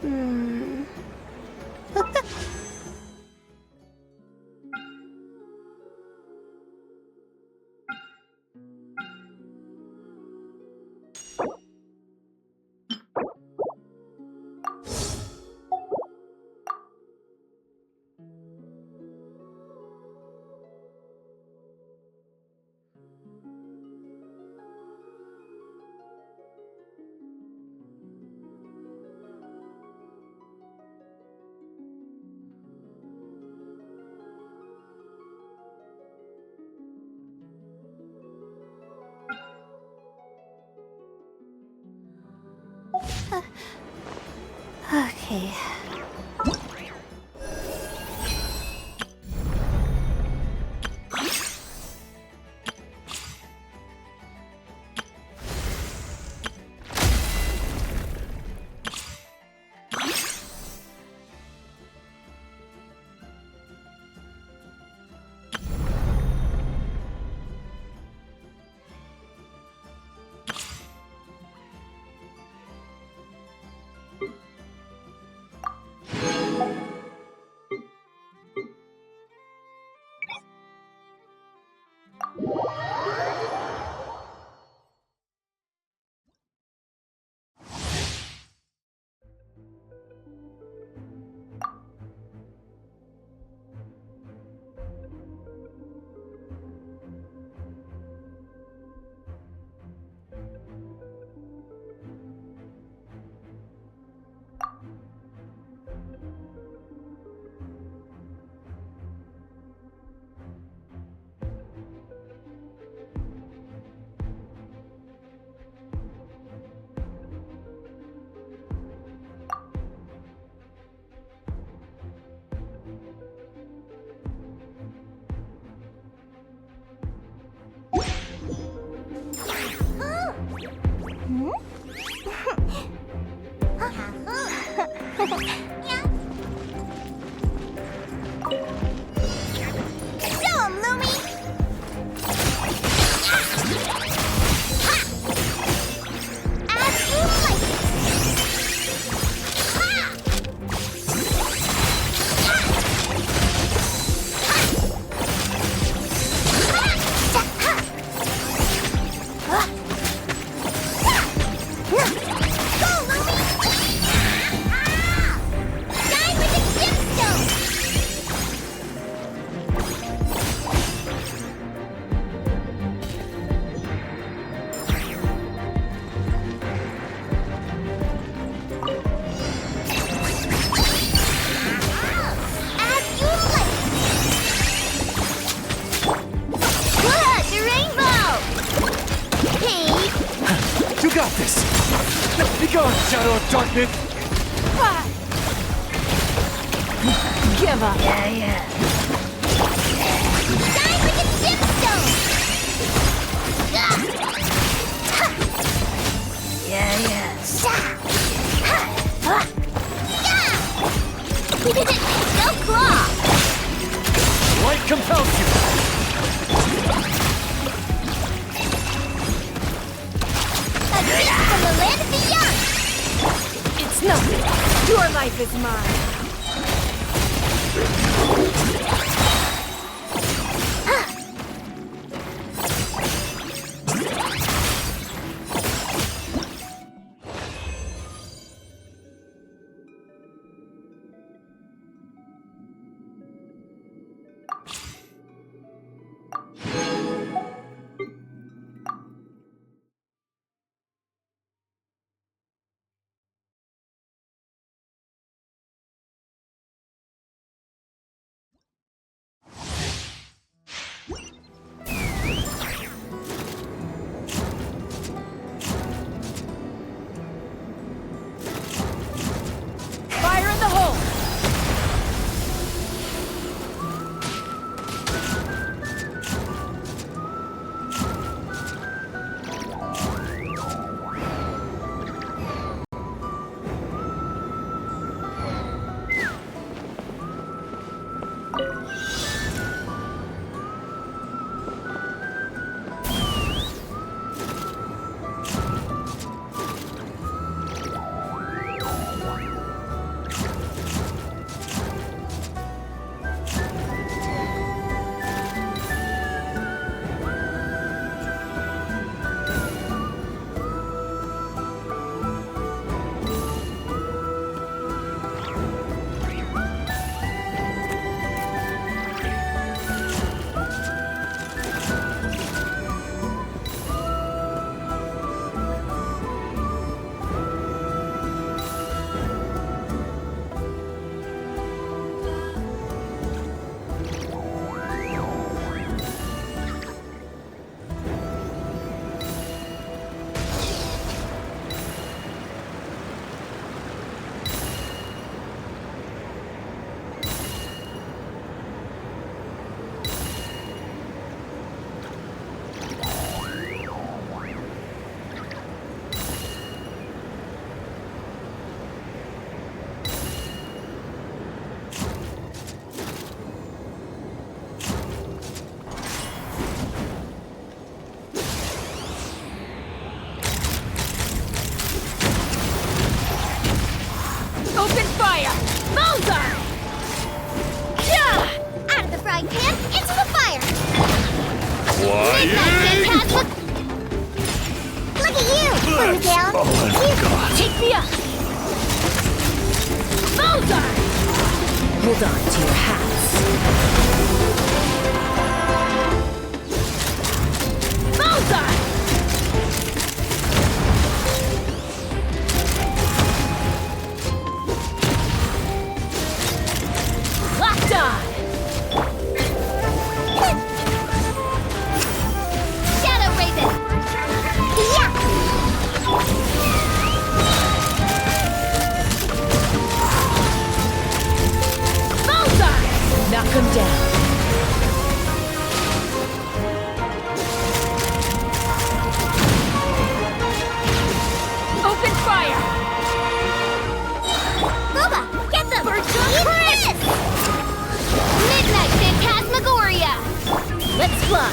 Hmm. Okay. You got this! Be gone, Shadow of Darkness! Give up. Yeah. Die like a gemstone! Yeah. Go claw! Light compels you! A gift from the land of the young! It's nothing. Your life is mine. Bring down. Here. Take me up! Bullseye! Hold on to your hats. Bullseye! Locked on! Shadow Raven. Yeah. Bullseye! Knock him down. Open fire! Boba, get them. Chris. Midnight Phantasmagoria. Let's fly!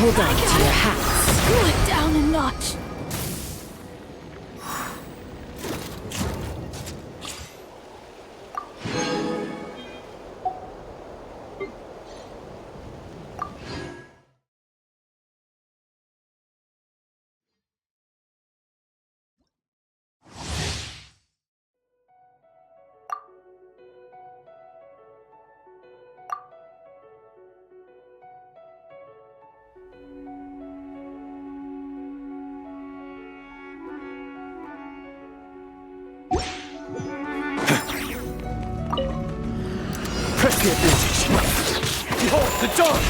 Hold on to your hats. Cool it down a notch. Press the advantage. Behold, the dawn!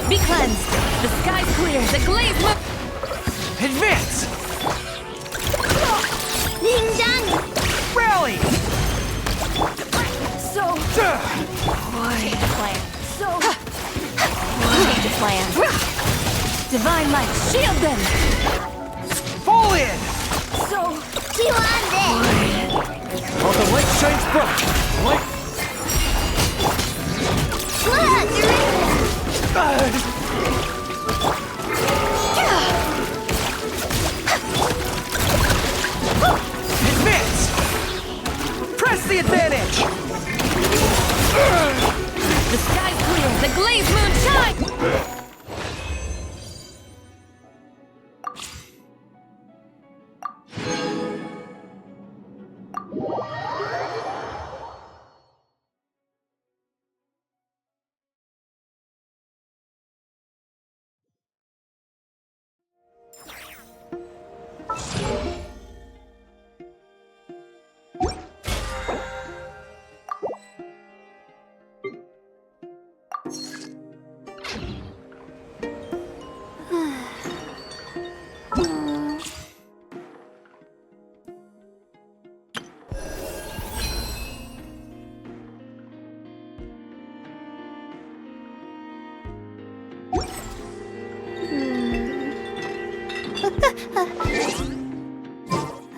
Be cleansed. The sky's clear. The glaze look. Advance! Ding dong. Rally! So Duh! plan. So change the plan. Divine light, shield them. Fall in! So Chew on this. While the light shines bright, light... Look, Advance! Press the advantage! the sky's clear. The glaze moon shine.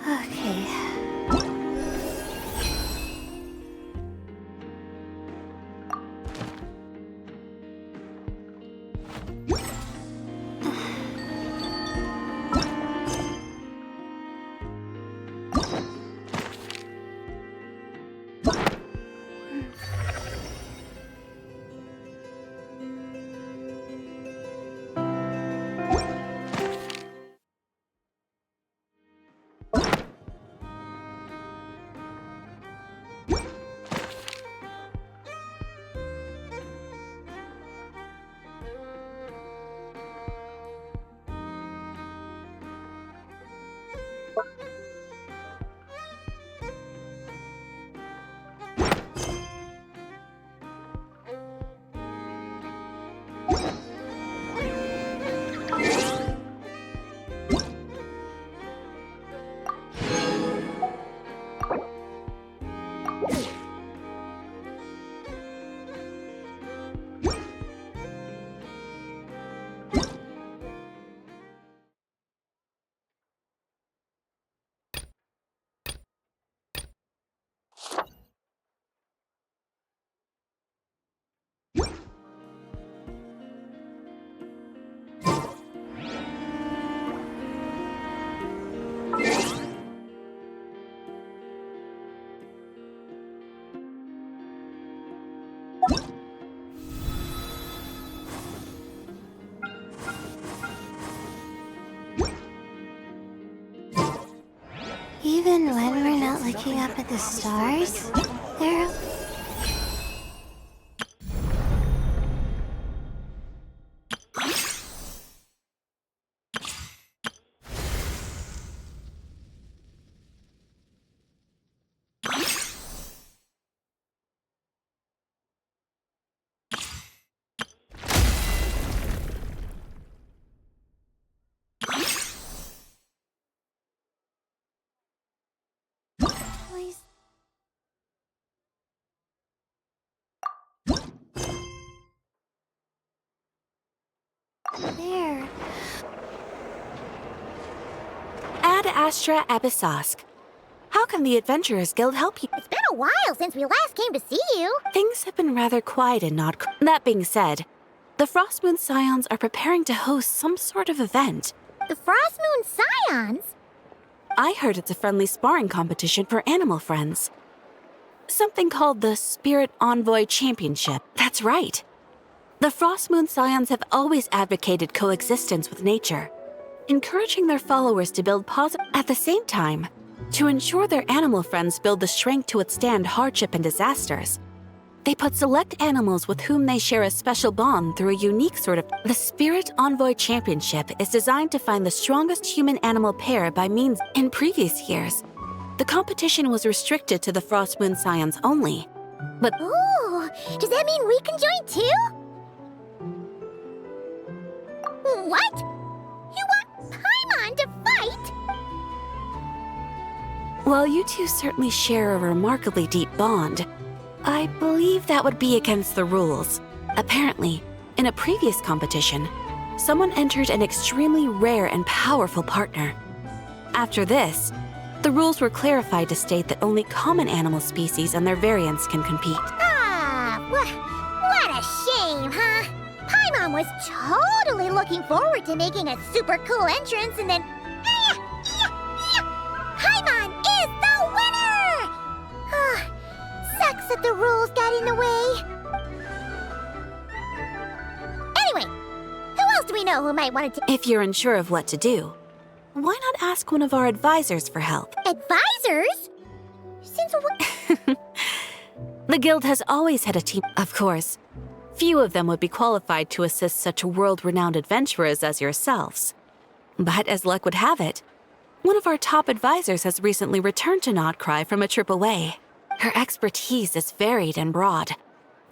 Okay. Even when we're not looking up at the stars, they're... There. Ad Astra Abyssosk. How can the Adventurers Guild help you? It's been a while since we last came to see you. Things have been rather quiet in Nod. That being said, the Frostmoon Scions are preparing to host some sort of event. The Frostmoon Scions? I heard it's a friendly sparring competition for animal friends. Something called the Spirit Envoy Championship. That's right. The Frostmoon Scions have always advocated coexistence with nature, encouraging their followers to build positive. At the same time, to ensure their animal friends build the strength to withstand hardship and disasters, they put select animals with whom they share a special bond through a unique sort of... The Spirit Envoy Championship is designed to find the strongest human-animal pair by means... In previous years, the competition was restricted to the Frostmoon Scions only. But... Ooh, does that mean we can join too? What? You want Paimon to fight? While you two certainly share a remarkably deep bond, I believe that would be against the rules. Apparently, in a previous competition, someone entered an extremely rare and powerful partner. After this, the rules were clarified to state that only common animal species and their variants can compete. Ah, what a shame, huh? Paimon was totally looking forward to making a super cool entrance and then... Paimon is the winner! Sucks that the rules got in the way. Anyway, who else do we know who might want to... If you're unsure of what to do, why not ask one of our advisors for help? Advisors? Since what... The guild has always had a team. Of course, few of them would be qualified to assist such world-renowned adventurers as yourselves. But as luck would have it, one of our top advisors has recently returned to Nodcry from a trip away. Her expertise is varied and broad,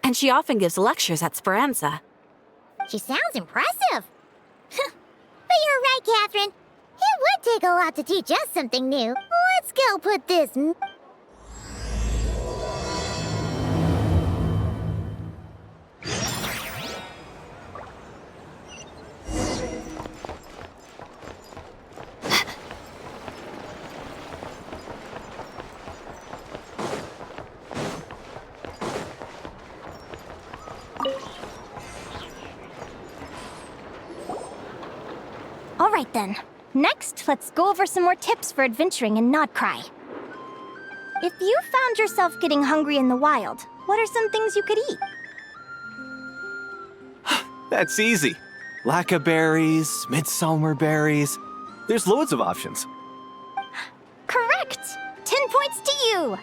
and she often gives lectures at Speranza. She sounds impressive. But you're right, Catherine. It would take a lot to teach us something new. Let's go put this... All right then. Next, let's go over some more tips for adventuring in Nodcry. If you found yourself getting hungry in the wild, what are some things you could eat? That's easy. Lacca berries, midsummer berries. There's loads of options. Correct! 10 points to you!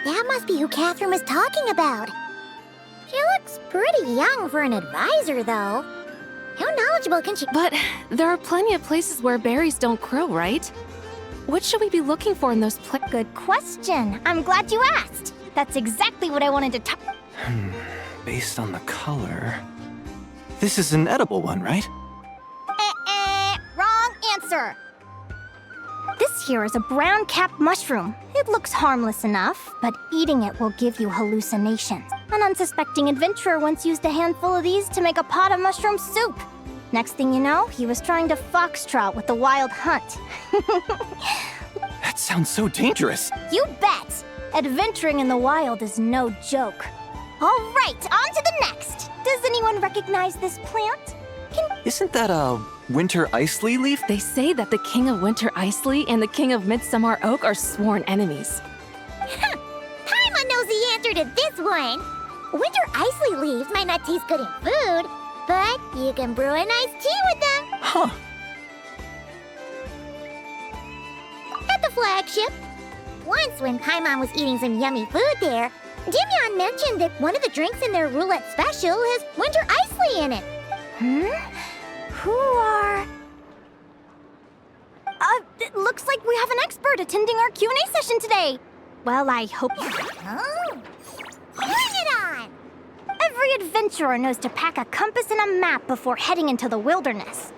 That must be who Catherine was talking about. She looks pretty young for an advisor, though. How knowledgeable can she... But there are plenty of places where berries don't grow, right? What should we be looking for in those Good question. I'm glad you asked. That's exactly what I wanted to talk... Based on the color... This is an edible one, right? Wrong answer. This here is a brown-capped mushroom. It looks harmless enough, but eating it will give you hallucinations. An unsuspecting adventurer once used a handful of these to make a pot of mushroom soup. Next thing you know, he was trying to foxtrot with the wild hunt. That sounds so dangerous. You bet! Adventuring in the wild is no joke. All right, on to the next. Does anyone recognize this plant? Isn't that a winter ice leaf? They say that the King of Winter Iceley and the King of Midsummer Oak are sworn enemies. Paimon knows the answer to this one. Winter isley leaves might not taste good in food, but you can brew a nice tea with them. Huh. flagship. Once, when Paimon was eating some yummy food there, Dimyon mentioned that one of the drinks in their roulette special has winter isley in it. Who are... it looks like we have an expert attending our Q&A session today. Well, I hope... Oh, bring it on! Every adventurer knows to pack a compass and a map before heading into the wilderness.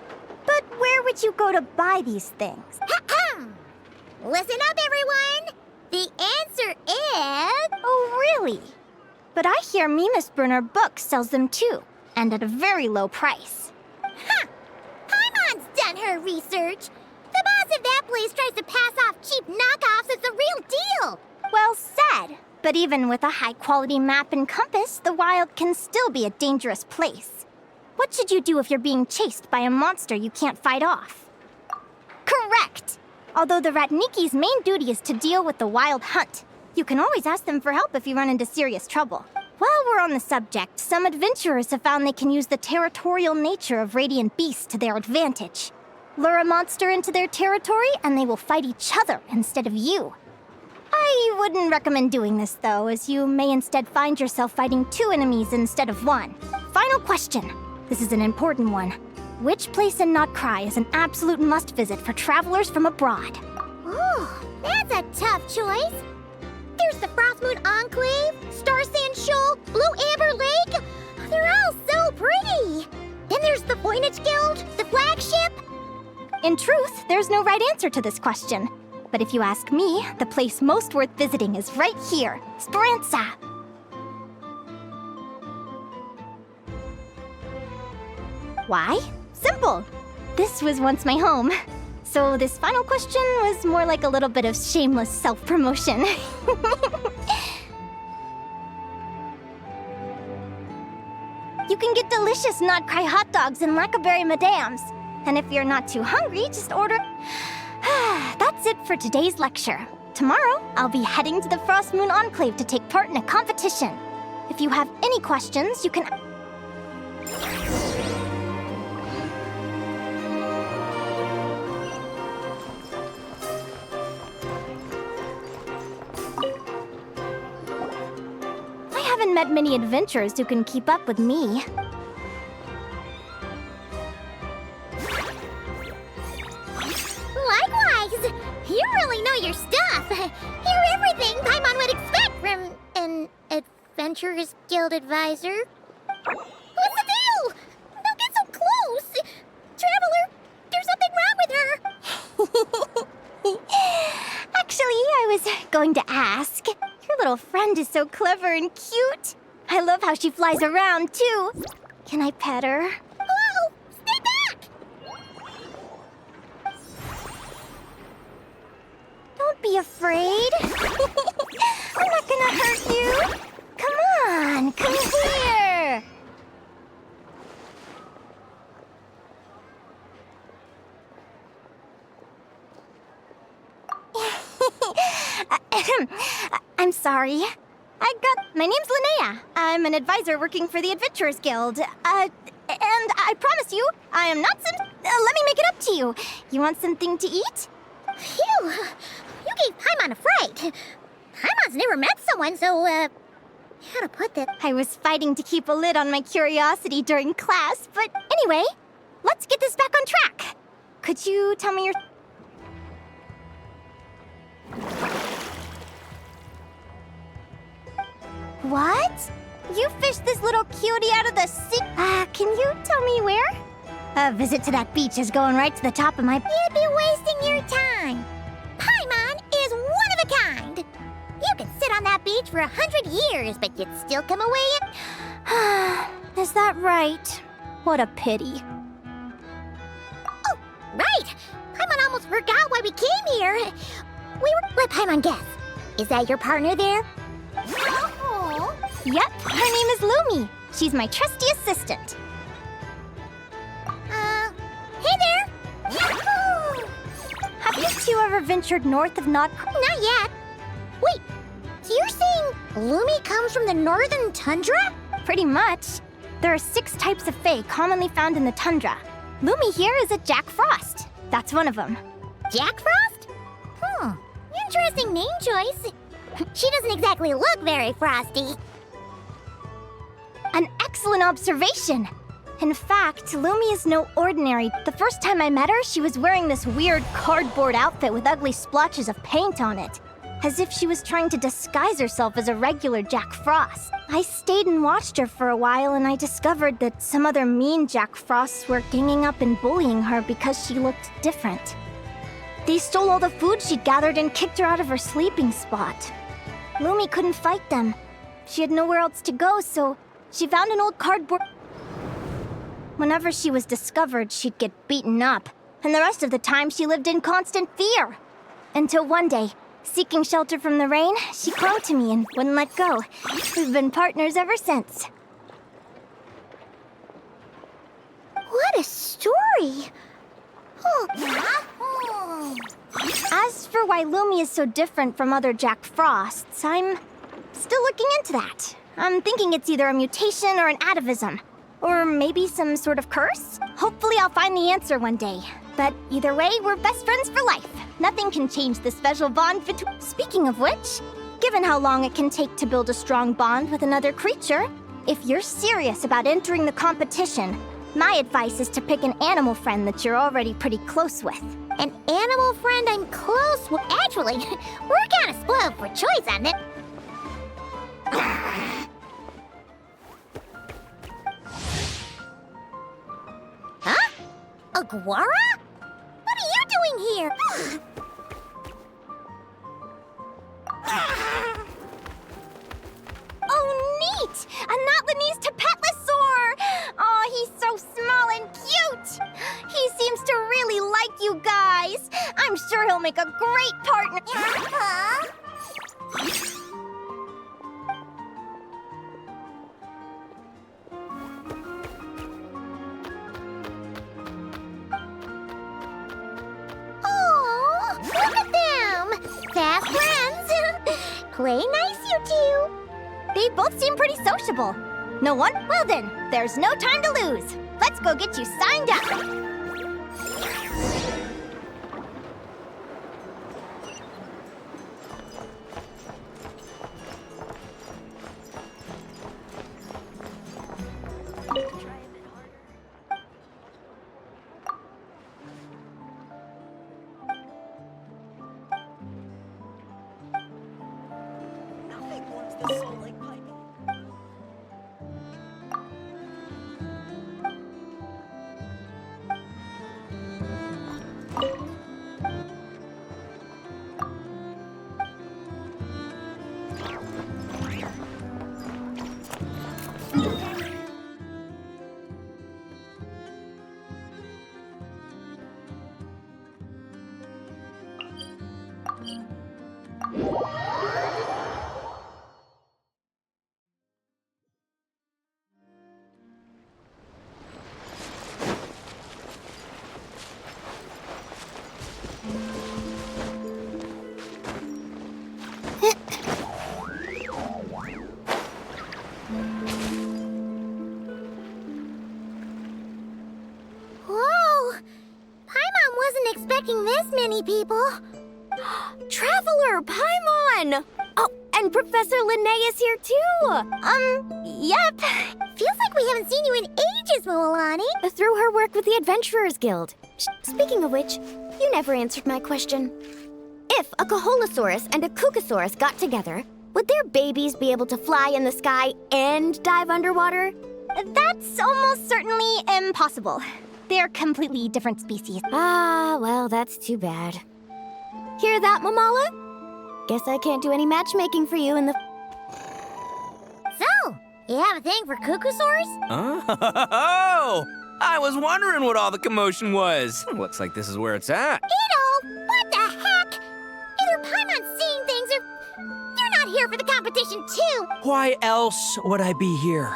But where would you go to buy these things? Listen up, everyone! The answer is... Oh, really? But I hear Mimas Brunner Books sells them too, and at a very low price. Ha! Paimon's done her research. The boss of that place tries to pass off cheap knockoffs as the real deal. Well said. But even with a high-quality map and compass, the wild can still be a dangerous place. What should you do if you're being chased by a monster you can't fight off? Correct! Although the Ratniki's main duty is to deal with the wild hunt. You can always ask them for help if you run into serious trouble. While we're on the subject, some adventurers have found they can use the territorial nature of radiant beasts to their advantage. Lure a monster into their territory, and they will fight each other instead of you. I wouldn't recommend doing this, though, as you may instead find yourself fighting 2 enemies instead of 1. Final question. This is an important one. Which place in Notcry is an absolute must-visit for travelers from abroad? Oh, that's a tough choice. There's the Frostmoon Enclave, Star Sand Shoal, Blue Amber Lake. They're all so pretty. Then there's the Voynich Guild, the flagship. In truth, there's no right answer to this question. But if you ask me, the place most worth visiting is right here, Speranza. Why? Simple. This was once my home. So this final question was more like a little bit of shameless self-promotion. You can get delicious Notcry hot dogs and Lackaberry Madams. And if you're not too hungry, just order... That's it for today's lecture. Tomorrow, I'll be heading to the Frostmoon Enclave to take part in a competition. If you have any questions, you can... I haven't met many adventurers who can keep up with me. Likewise, you really know your stuff. You're everything Paimon would expect from an Adventurers Guild advisor. What's the deal? Don't get so close. Traveler, there's something wrong with her. Actually, I was going to ask. Your little friend is so clever and cute. I love how she flies around, too. Can I pet her? Whoa, stay back! Don't be afraid. I'm not gonna hurt you. Come on, come here. I'm sorry. My name's Linea. I'm an advisor working for the Adventurers Guild. And I promise you, I am not let me make it up to you. You want something to eat? Phew, you gave Paimon a fright. Paimon's never met someone so, how to put that? I was fighting to keep a lid on my curiosity during class, but anyway, let's get this back on track. Could you tell me your... What? You fished this little cutie out of the sea? Can you tell me where? A visit to that beach is going right to the top of my... You'd be wasting your time. Paimon is one of a kind. You could sit on that beach for 100 years, but you'd still come away and... Is that right? What a pity. Oh, right. Paimon almost forgot why we came here. Let Paimon guess. Is that your partner there? Oh. Yep, her name is Lumi. She's my trusty assistant. Hey there! Yahoo! Have you two ever ventured north of Notcry? Not yet. Wait, so you're saying Lumi comes from the northern tundra? Pretty much. There are 6 types of fae commonly found in the tundra. Lumi here is a Jack Frost. That's one of them. Jack Frost? Interesting name choice. She doesn't exactly look very frosty. An excellent observation. In fact, Lumi is no ordinary. The first time I met her, she was wearing this weird cardboard outfit with ugly splotches of paint on it, as if she was trying to disguise herself as a regular Jack Frost. I stayed and watched her for a while, and I discovered that some other mean Jack Frosts were ganging up and bullying her because she looked different. They stole all the food she'd gathered and kicked her out of her sleeping spot. Lumi couldn't fight them. She had nowhere else to go, so she found an old cardboard... Whenever she was discovered, she'd get beaten up, and the rest of the time she lived in constant fear. Until one day, seeking shelter from the rain, she clung to me and wouldn't let go. We've been partners ever since. What a story! As for why Lumi is so different from other Jack Frosts, I'm still looking into that. I'm thinking it's either a mutation or an atavism. Or maybe some sort of curse? Hopefully I'll find the answer one day. But either way, we're best friends for life. Nothing can change the special bond between... Speaking of which, given how long it can take to build a strong bond with another creature, if you're serious about entering the competition, my advice is to pick an animal friend that you're already pretty close with. An animal friend I'm close with. Actually, we're kind of spoiled for choice on it. Huh? Aguara? What are you doing here? Oh, neat! A Notlanese Tapetlosaur! Oh, he's so small and cute! He seems to really like you guys. I'm sure he'll make a great partner. Huh? Oh, look at them! Fast friends! Play nice, you two! They both seem pretty sociable. No one? Well then, there's no time to lose. Let's go get you signed up. Expecting this many people. Traveler, Paimon! Oh, and Professor Linea is here too. Yep. Feels like we haven't seen you in ages, Moalani. Through her work with the Adventurers Guild. Speaking of which, you never answered my question. If a Kaholosaurus and a Kukasaurus got together, would their babies be able to fly in the sky and dive underwater? That's almost certainly impossible. They're completely different species. Ah, well, that's too bad. Hear that, Mamala? Guess I can't do any matchmaking for you in the... So, you have a thing for Kukusaurs? Oh! I was wondering what all the commotion was. Looks like this is where it's at. Ito! What the heck? Either Paimon's seeing things or you're not here for the competition too! Why else would I be here?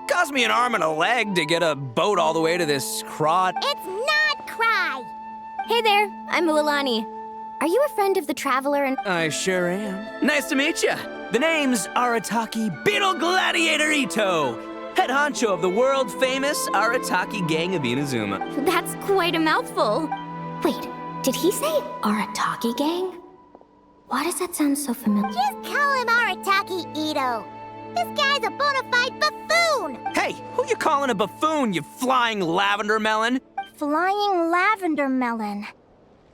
Cost me an arm and a leg to get a boat all the way to this crot. It's not Cry! Hey there, I'm Mualani. Are you a friend of the Traveler and... I sure am. Nice to meet you. The name's Arataki Beetle Gladiator Ito, head honcho of the world-famous Arataki Gang of Inazuma. That's quite a mouthful. Wait, did he say Arataki Gang? Why does that sound so familiar? Just call him Arataki Ito. This guy's a bona fide buffoon. Hey, who you calling a buffoon, you flying lavender melon? Flying lavender melon.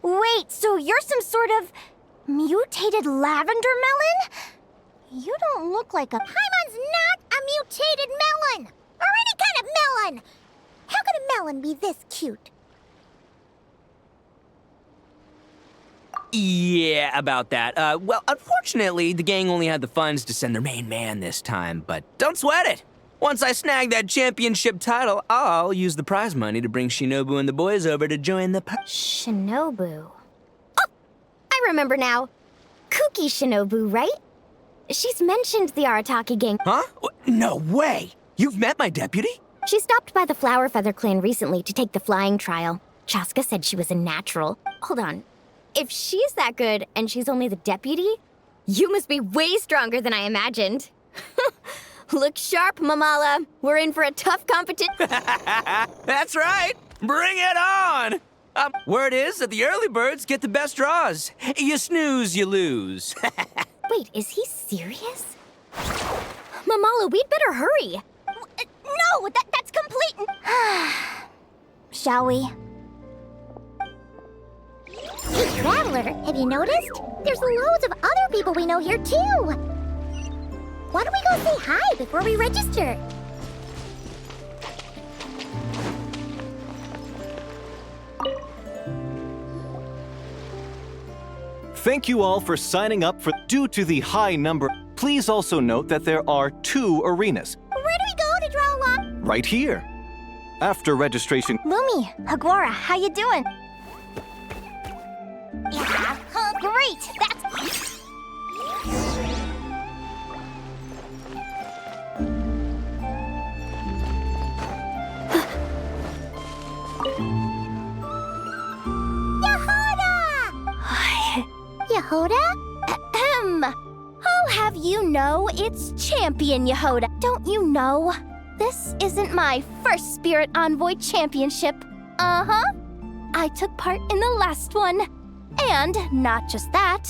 Wait, so you're some sort of mutated lavender melon? You don't look like a... Paimon's not a mutated melon. Or any kind of melon. How could a melon be this cute? Yeah, about that. Well, unfortunately, the gang only had the funds to send their main man this time, but don't sweat it. Once I snag that championship title, I'll use the prize money to bring Shinobu and the boys over to join the Shinobu. Oh! I remember now. Kuki Shinobu, right? She's mentioned the Arataki gang. Huh? No way! You've met my deputy? She stopped by the Flower Feather clan recently to take the flying trial. Chaska said she was a natural. Hold on. If she's that good and she's only the deputy, you must be way stronger than I imagined. Look sharp, Mamala. We're in for a tough competition. That's right! Bring it on! Word is that the early birds get the best draws. You snooze, you lose. Wait, is he serious? Mamala, we'd better hurry. No, that's complete... Shall we? Hey, Traveler, have you noticed? There's loads of other people we know here, too. Why don't we go say hi before we register? Thank you all for signing up for. Due to the high number, please also note that there are 2 arenas. Where do we go to draw a lot? Right here. After registration. Lumi, Hagwara, how you doing? Yeah, Great, that's... Yehoda? Ahem. I'll have you know it's Champion Yehoda. Don't you know? This isn't my first Spirit Envoy Championship. Uh-huh. I took part in the last one. And not just that,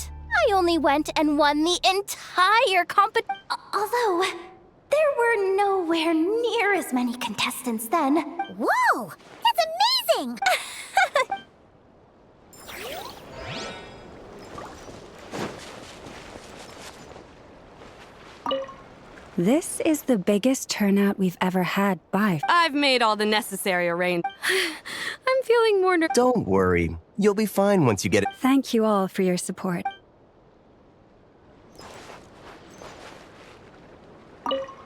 I only went and won the entire competition. Although, there were nowhere near as many contestants then. Whoa! That's amazing! This is the biggest turnout we've ever had by... I've made all the necessary arrangements. I'm feeling more nervous. Don't worry. You'll be fine once you get it. Thank you all for your support.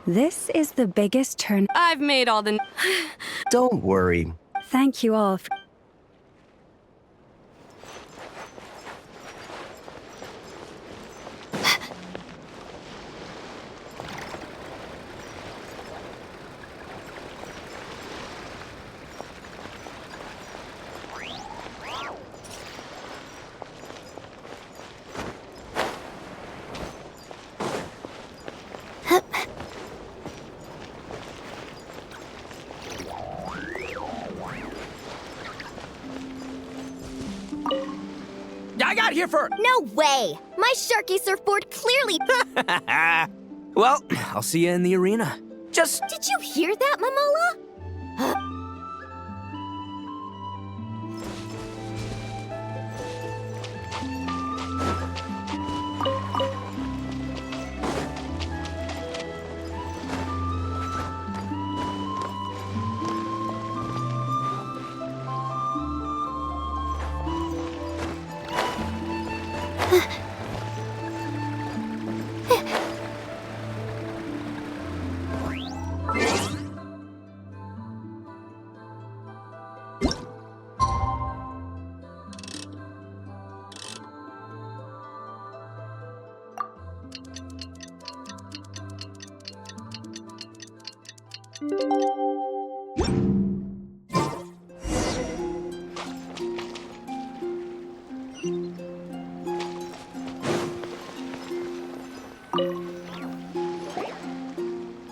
This is the biggest turn... I've made all the... Don't worry. Thank you all for... I got here first! No way! My Sharky surfboard clearly... Well, I'll see you in the arena. Just... Did you hear that, Mamala?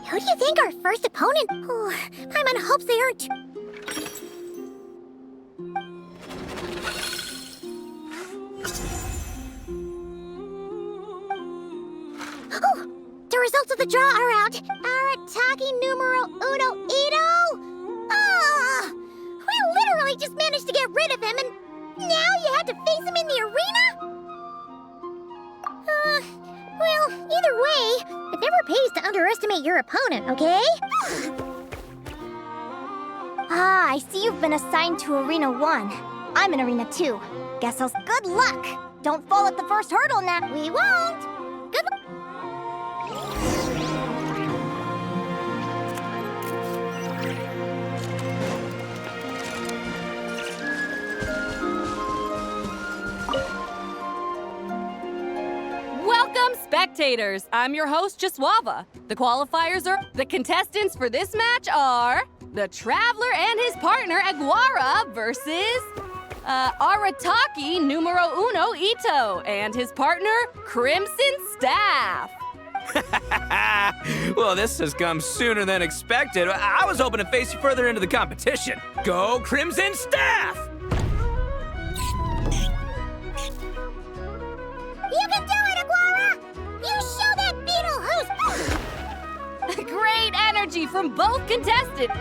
Who do you think our first opponent? Oh, Paimon hopes they aren't. of the draw are out. Arataki numero uno Ito? Ah! We literally just managed to get rid of him, and now you had to face him in the arena? Well, either way, it never pays to underestimate your opponent, okay? Ah, I see you've been assigned to Arena 1. I'm in Arena 2. Guess I'll good luck! Don't fall at the first hurdle now. We won't! Good luck! Welcome, spectators. I'm your host, Jaswava. The qualifiers are... The contestants for this match are... The Traveler and his partner, Aguara, versus... Arataki numero uno Ito and his partner, Crimson Staff. Well, this has come sooner than expected. I was hoping to face you further into the competition. Go Crimson Staff! You can do it, Aguara! You show that beetle who's... Great energy from both contestants.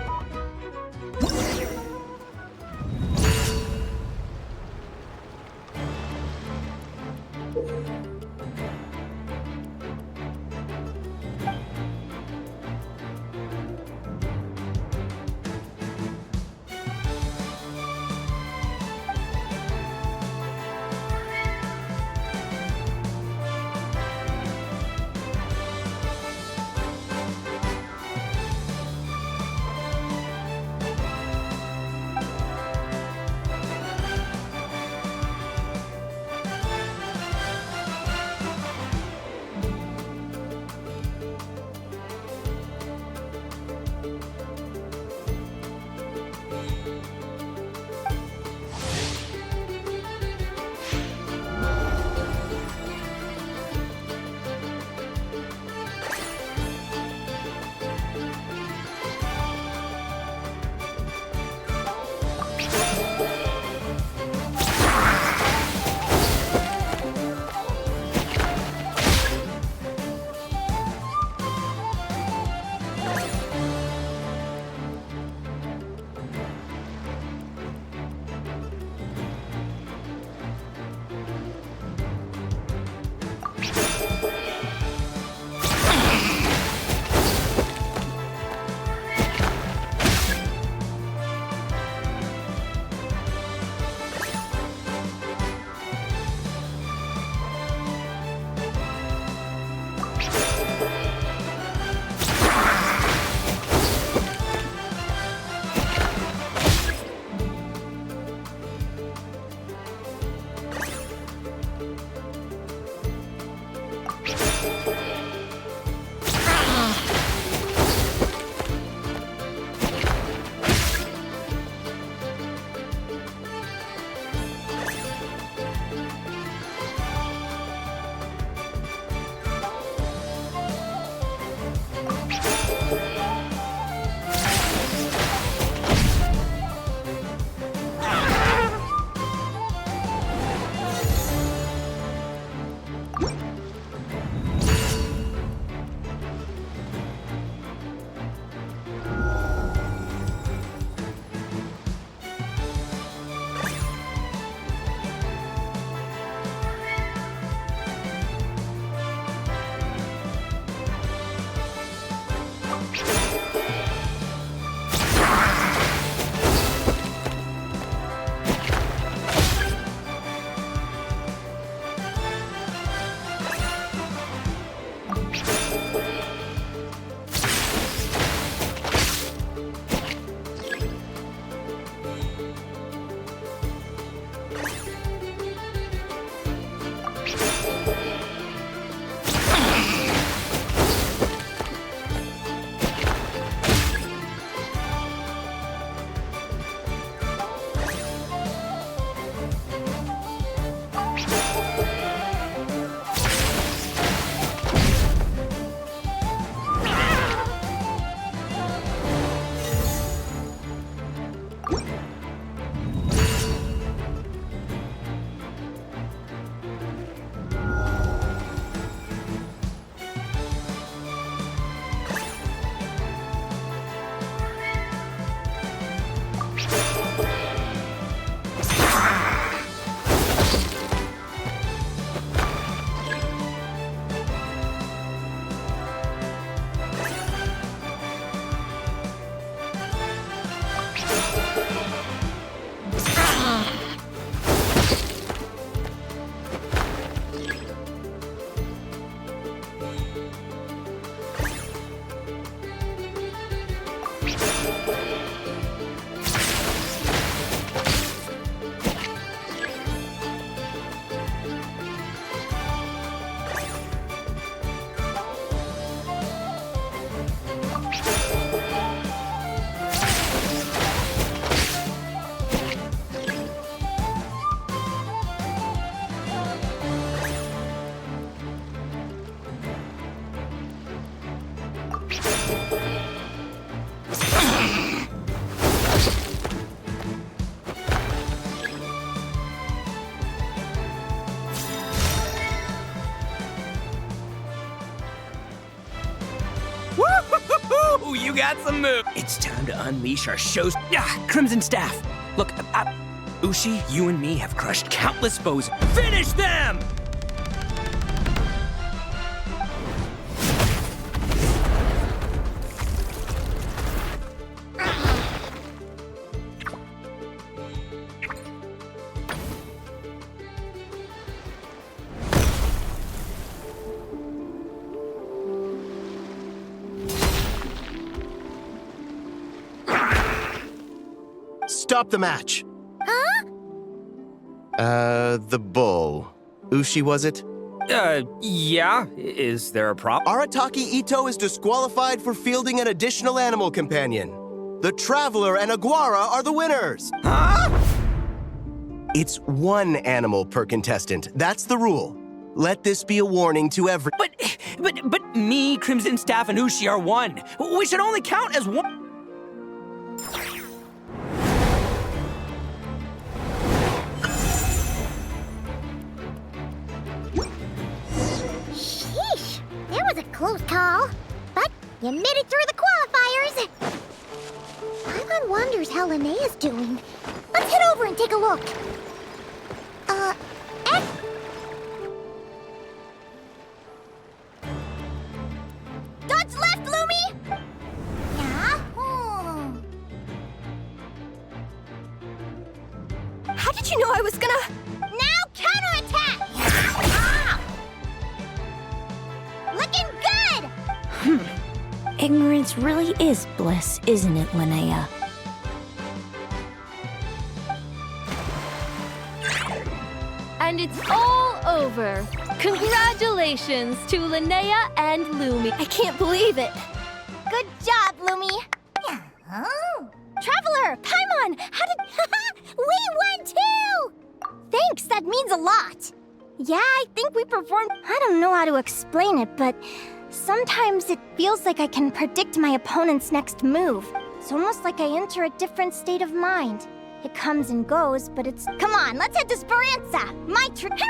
awesome move! It's time to unleash our show's Crimson Staff. Look, Ushi, you and me have crushed countless foes. Finish them! Stop the match. Huh? The bull. Ushi, was it? Yeah. Is there a problem? Arataki Ito is disqualified for fielding an additional animal companion. The Traveler and Aguara are the winners. Huh? It's one animal per contestant. That's the rule. Let this be a warning to every— But me, Crimson Staff, and Ushi are one. We should only count as one. Sheesh, that was a close call. But you made it through the qualifiers. Paimon wonders how Linea's doing. Let's head over and take a look. Dodge left, Lumi! Yeah? How did you know I was gonna... Now counterattack! Ah! Looking good! Ignorance really is bliss, isn't it, Linea? And it's all over. Congratulations to Linea and Lumi. I can't believe it. Good job, Lumi. Yeah. Oh. Traveler, Paimon, how did... We won too! Thanks, that means a lot. Yeah, I think we performed... I don't know how to explain it, but sometimes it feels like I can predict my opponent's next move. It's almost like I enter a different state of mind. It comes and goes, but it's... Come on, let's head to Speranza! My Hooray!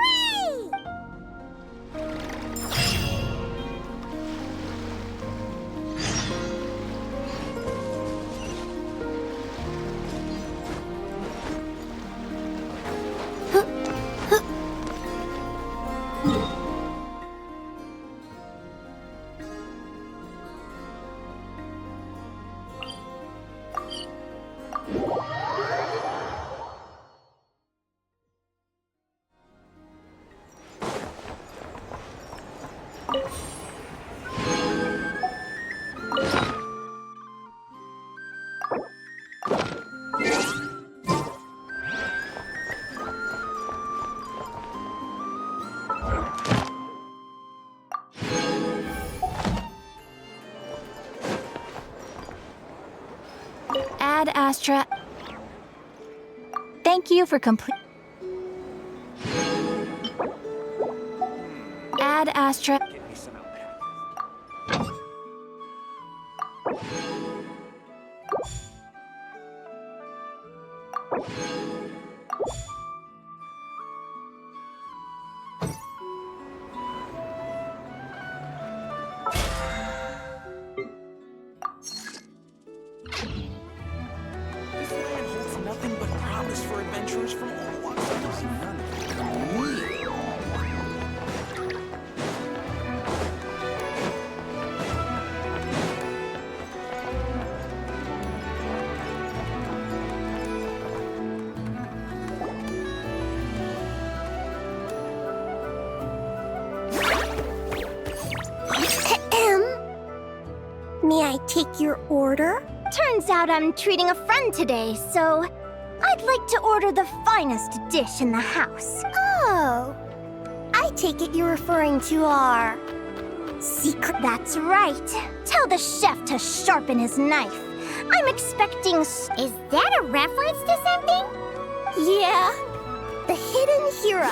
Ad Astra. Thank you for complete. Ad Astra. This land holds nothing but promise for adventurers from all walks of life. None of them come to me. May I take your order? Turns out I'm treating a friend today, so I'd like to order the finest dish in the house. Oh, I take it you're referring to our secret. That's right. Tell the chef to sharpen his knife. I'm expecting. Is that a reference to something? Yeah, The Hidden Hero.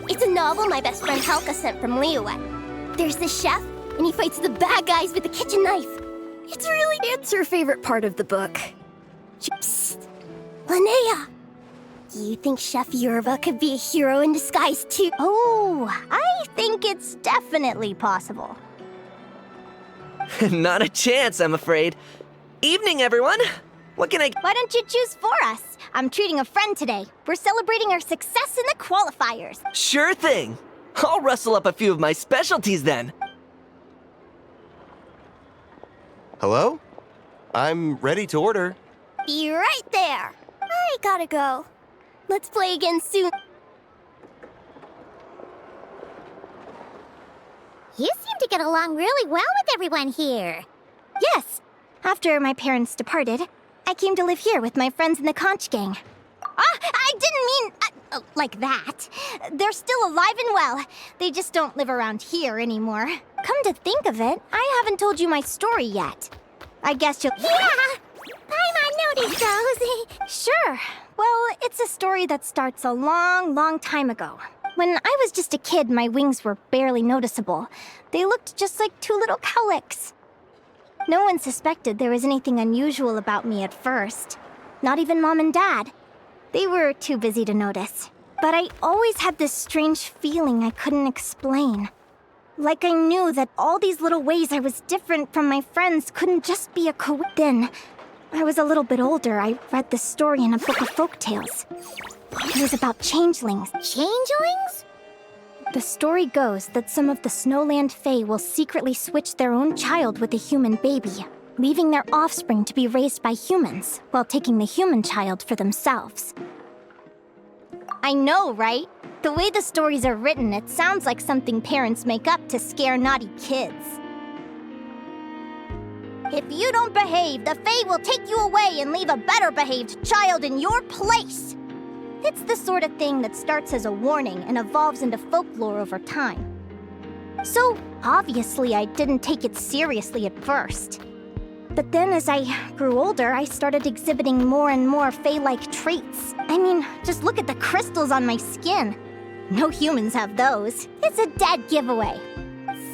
It's a novel my best friend Helka sent from Liyue. There's the chef, and he fights the bad guys with a kitchen knife. It's her favorite part of the book. Psst. Linea! Do you think Chef Yerba could be a hero in disguise too? Oh, I think it's definitely possible. Not a chance, I'm afraid. Evening, everyone. What can I... Why don't you choose for us? I'm treating a friend today. We're celebrating our success in the qualifiers. Sure thing. I'll rustle up a few of my specialties then. Hello? I'm ready to order. Be right there. I gotta go. Let's play again soon. You seem to get along really well with everyone here. Yes. After my parents departed, I came to live here with my friends in the conch gang. I didn't mean like that. They're still alive and well. They just don't live around here anymore. Come to think of it, I haven't told you my story yet. I guess you'll... Yeah! I noticed those. Sure. Well, it's a story that starts a long, long time ago. When I was just a kid, my wings were barely noticeable. They looked just like two little cowlicks. No one suspected there was anything unusual about me at first. Not even Mom and Dad. They were too busy to notice. But I always had this strange feeling I couldn't explain. Like I knew that all these little ways I was different from my friends couldn't just be a coincidence. Then, I was a little bit older, I read this story in a book of folktales. It was about changelings. Changelings? The story goes that some of the Snowland Fae will secretly switch their own child with a human baby, leaving their offspring to be raised by humans, while taking the human child for themselves. I know, right? The way the stories are written, it sounds like something parents make up to scare naughty kids. If you don't behave, the Fae will take you away and leave a better-behaved child in your place. It's the sort of thing that starts as a warning and evolves into folklore over time. So, obviously, I didn't take it seriously at first. But then as I grew older, I started exhibiting more and more Fae-like traits. I mean, just look at the crystals on my skin. No humans have those. It's a dead giveaway.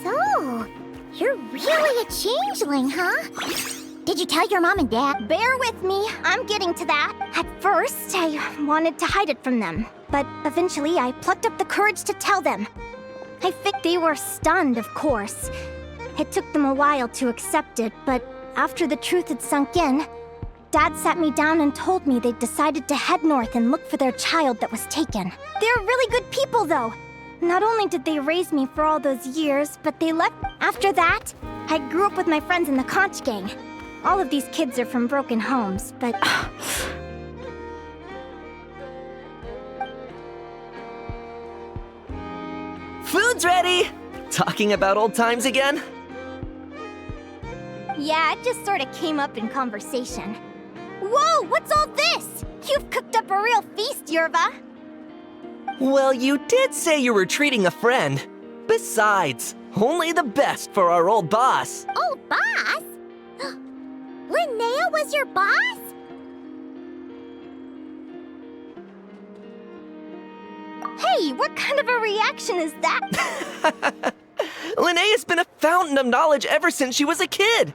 So, you're really a changeling, huh? Did you tell your mom and dad? Bear with me, I'm getting to that. At first, I wanted to hide it from them. But eventually, I plucked up the courage to tell them. I think they were stunned, of course. It took them a while to accept it, but after the truth had sunk in, Dad sat me down and told me they'd decided to head north and look for their child that was taken. They're really good people, though. Not only did they raise me for all those years, but they left. After that, I grew up with my friends in the conch gang. All of these kids are from broken homes, but... Food's ready! Talking about old times again? Yeah, it just sort of came up in conversation. Whoa, what's all this? You've cooked up a real feast, Yerva. Well, you did say you were treating a friend. Besides, only the best for our old boss. Old boss? Linea was your boss? Hey, what kind of a reaction is that? Linea's been a fountain of knowledge ever since she was a kid.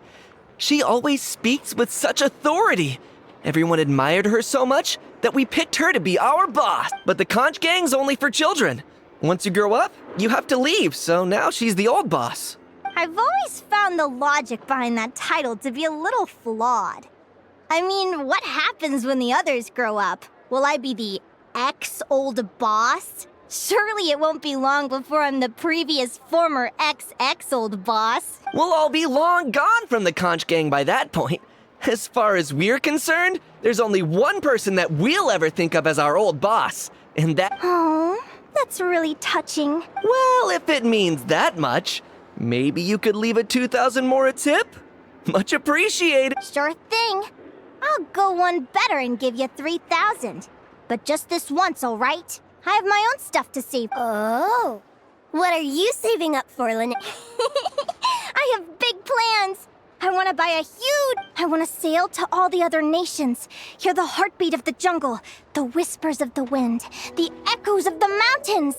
She always speaks with such authority. Everyone admired her so much that we picked her to be our boss. But the conch gang's only for children. Once you grow up, you have to leave, so now she's the old boss. I've always found the logic behind that title to be a little flawed. I mean, what happens when the others grow up? Will I be the ex-old boss? Surely it won't be long before I'm the previous former ex-old boss. We'll all be long gone from the conch gang by that point. As far as we're concerned, there's only one person that we'll ever think of as our old boss, and that... Oh, that's really touching. Well, if it means that much, maybe you could leave a 2,000 more a tip? Much appreciated. Sure thing. I'll go one better and give you 3,000. But just this once, all right? I have my own stuff to save. Oh. What are you saving up for, Linea? I have big plans. I want to buy a huge... I want to sail to all the other nations, hear the heartbeat of the jungle, the whispers of the wind, the echoes of the mountains.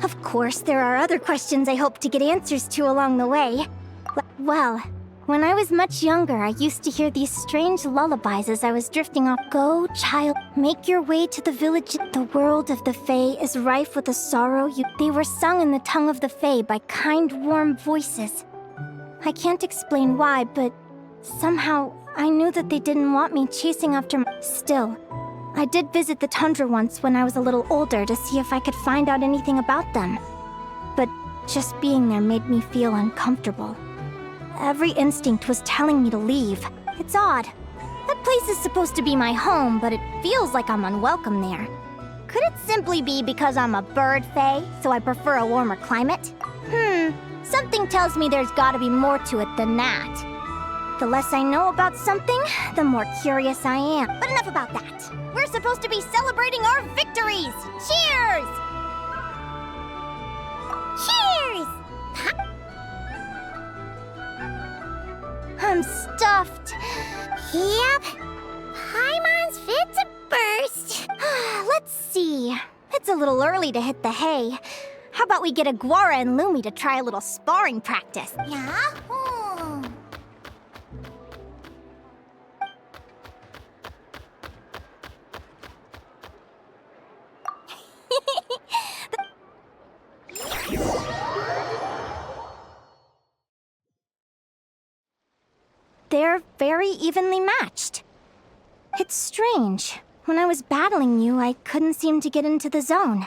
Of course, there are other questions I hope to get answers to along the way. Well, when I was much younger, I used to hear these strange lullabies as I was drifting off. Go, child, make your way to the village. The world of the Fae is rife with a sorrow. They were sung in the tongue of the Fae by kind, warm voices. I can't explain why, but somehow I knew that they didn't want me chasing after Still, I did visit the tundra once when I was a little older to see if I could find out anything about them. But just being there made me feel uncomfortable. Every instinct was telling me to leave. It's odd. That place is supposed to be my home, but it feels like I'm unwelcome there. Could it simply be because I'm a bird fae, so I prefer a warmer climate? Something tells me there's gotta be more to it than that. The less I know about something, the more curious I am. But enough about that. We're supposed to be celebrating our victories! Cheers! Cheers! I'm stuffed. Yep. Paimon's fit to burst. Let's see. It's a little early to hit the hay. How about we get Aguara and Lumi to try a little sparring practice? Yeah? They're very evenly matched. It's strange. When I was battling you, I couldn't seem to get into the zone.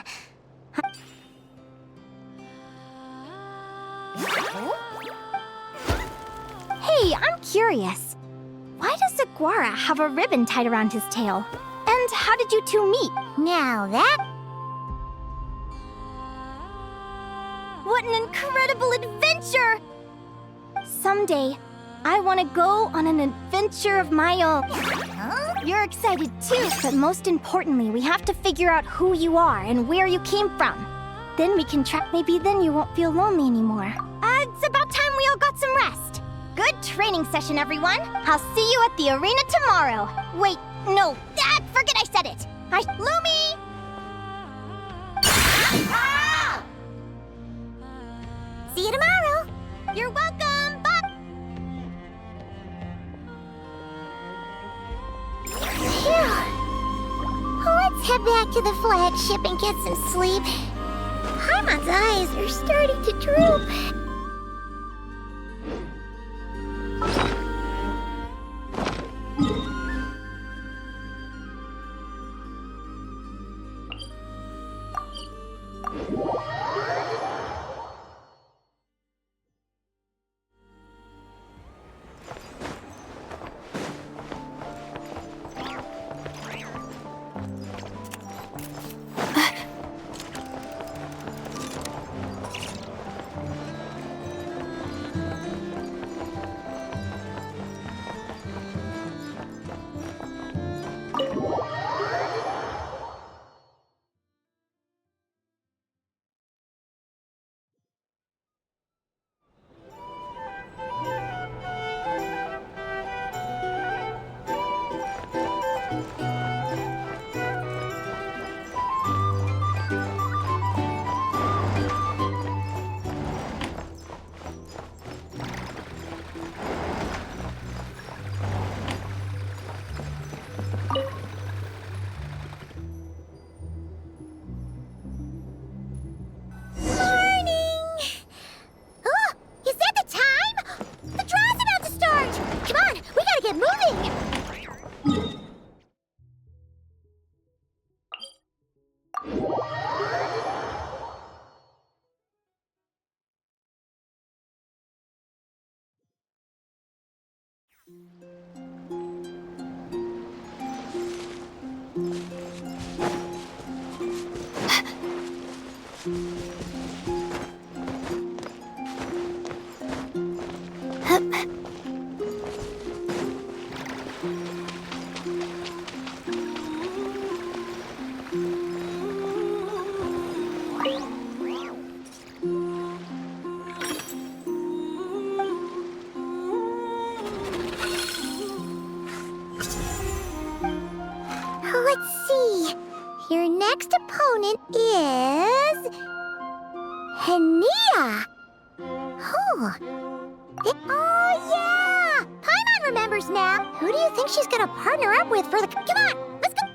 Hey, I'm curious. Why does Aguara have a ribbon tied around his tail? And how did you two meet? Now that... What an incredible adventure! Someday, I want to go on an adventure of my own. You're excited too, but most importantly, we have to figure out who you are and where you came from. Then we can track. Maybe then you won't feel lonely anymore. It's about time we all got some rest. Good training session, everyone. I'll see you at the arena tomorrow. Wait, no, forget I said it. Lumi! See you tomorrow. You're welcome. Bye. Let's head back to the flagship and get some sleep. Paimon's eyes are starting to droop. Let's see. Your next opponent is... Linea. Oh, yeah! Paimon remembers now. Who do you think she's gonna partner up with for the... Come on, let's go!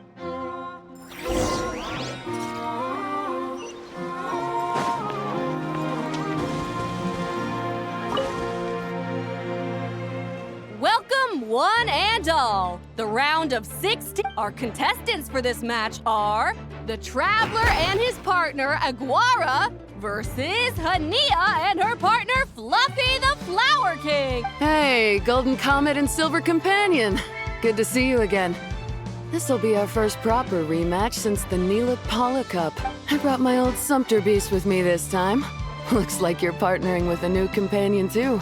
Welcome, one and all. The round of 16. Our contestants for this match are the Traveler and his partner, Aguara, versus Hania and her partner, Fluffy the Flower King. Hey, Golden Comet and Silver Companion. Good to see you again. This'll be our first proper rematch since the Neela Paula Cup. I brought my old Sumpter Beast with me this time. Looks like you're partnering with a new companion, too.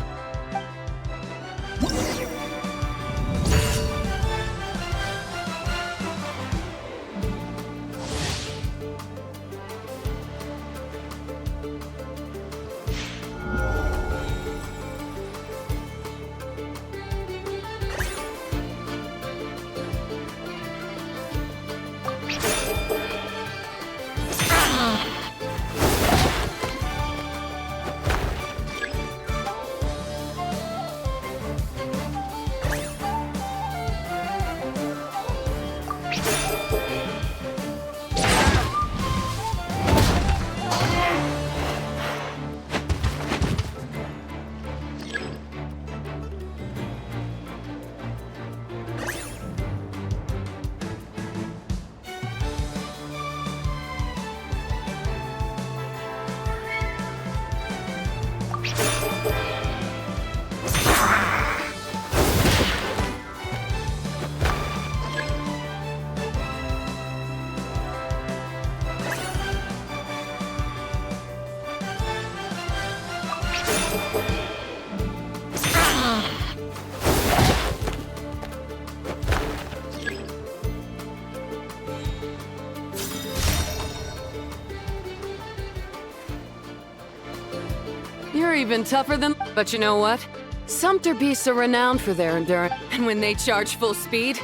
You're even tougher than... But you know what? Sumpter Beasts are renowned for their endurance. And when they charge full speed,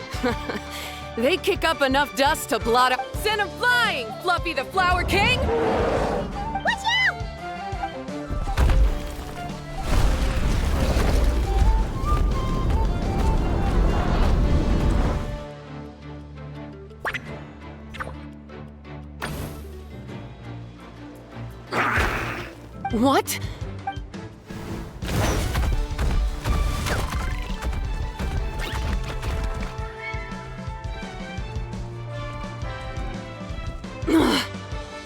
they kick up enough dust to blot out... Send him flying, Fluffy the Flower King! Watch out! What?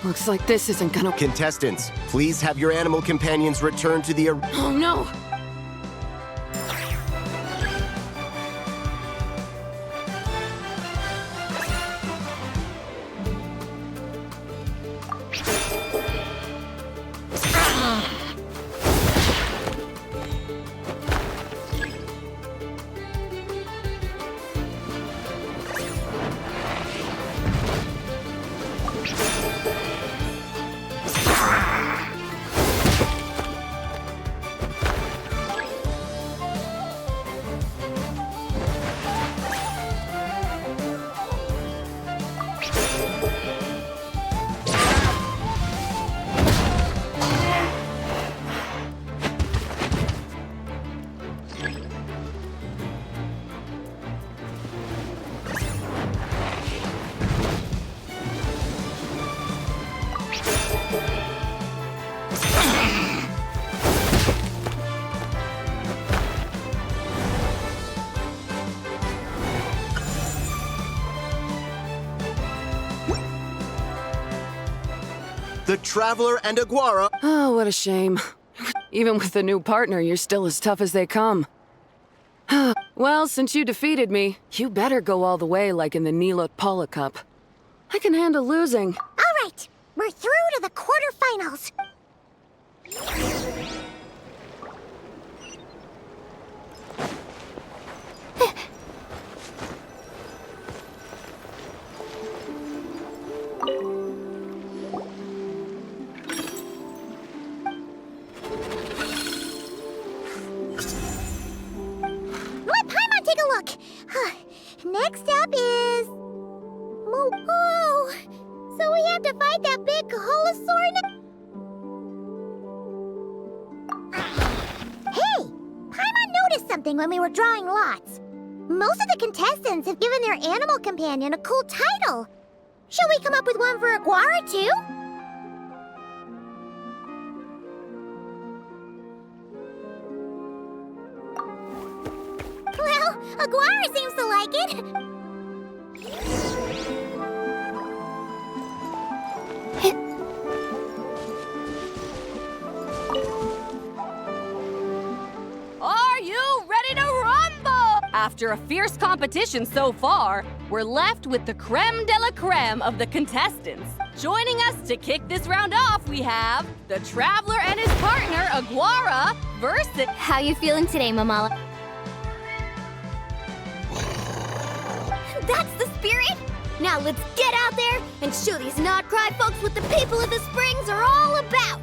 Looks like this isn't gonna... Contestants, please have your animal companions return to the... Oh no! The Traveler and Aguara... Oh, what a shame. Even with a new partner, you're still as tough as they come. Well, since you defeated me, you better go all the way like in the Neela Paula Cup. I can handle losing. All right, we're through to the quarterfinals. Let Paimon take a look. Next up is... Whoa! So we have to fight that big Holosaur now? Hey! Paimon noticed something when we were drawing lots. Most of the contestants have given their animal companion a cool title. Shall we come up with one for Aguara, too? Well, Aguara seems to like it. Are you ready to rumble? After a fierce competition so far, we're left with the creme de la creme of the contestants. Joining us to kick this round off, we have the Traveler and his partner, Aguara, versus... How you feeling today, Mamala? That's the spirit! Now let's get out there and show these not-cry folks what the people of the Springs are all about!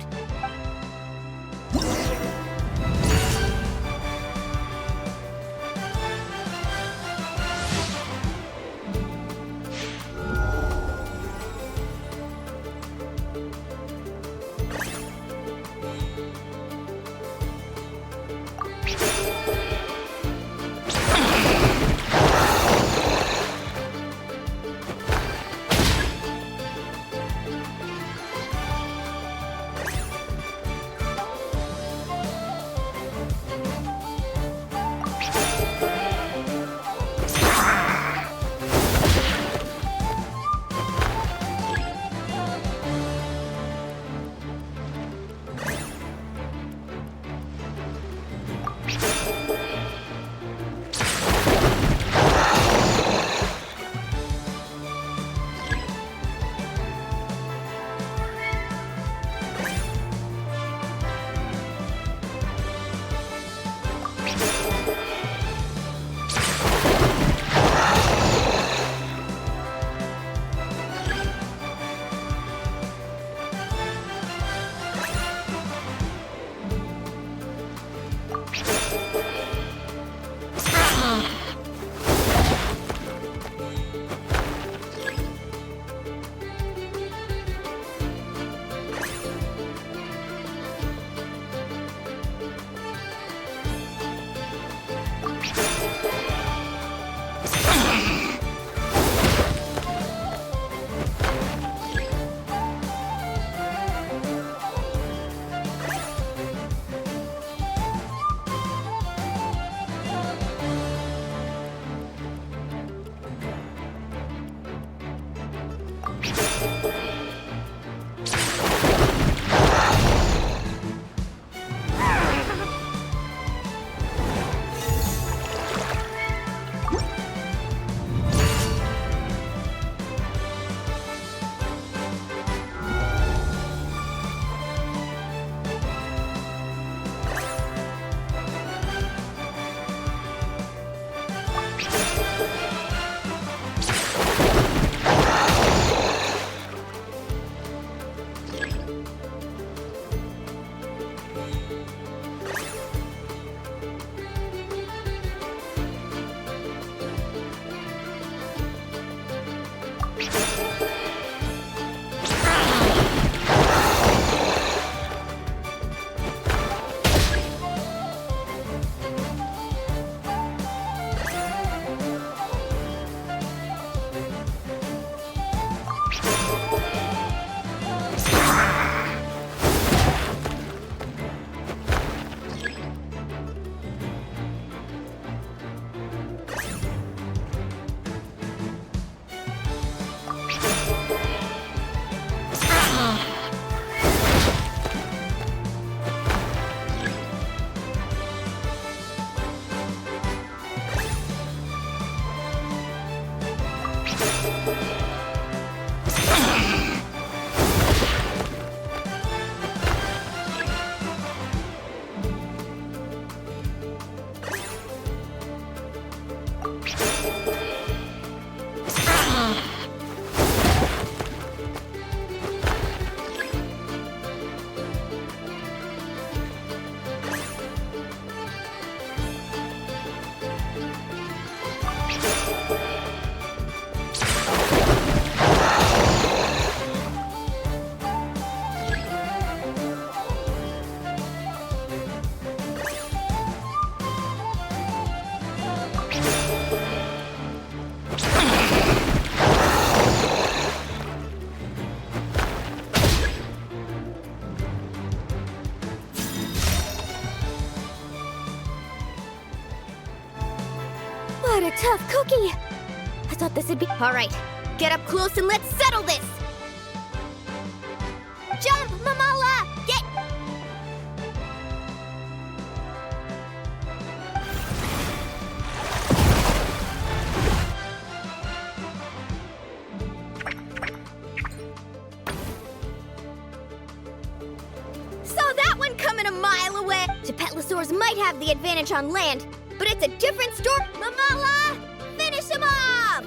What a tough cookie! I thought this would be... All right, get up close and let's settle this! Jump, Mamala! Get... Saw that one coming a mile away! Gepetlosaurs might have the advantage on land, but it's a different story. Mamala! Finish him off!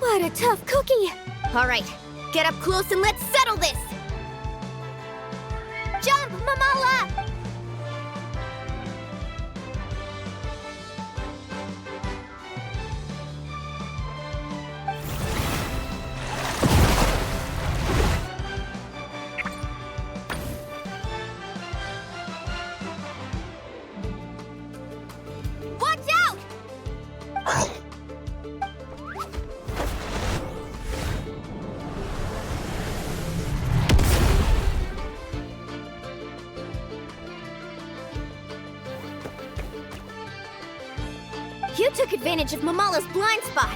What a tough cookie! All right, get up close and let's settle this! Jump, Mamala! Watch out! You took advantage of Mamala's blind spot.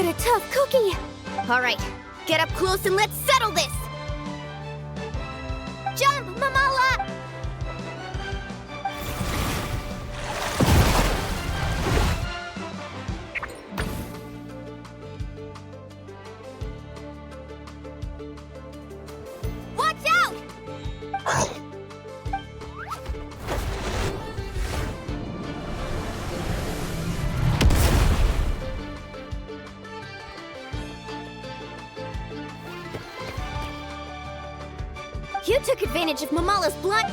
What a tough cookie! All right, get up close and let's settle this! Jump, Mamala! Watch out! You took advantage of Mamala's blood.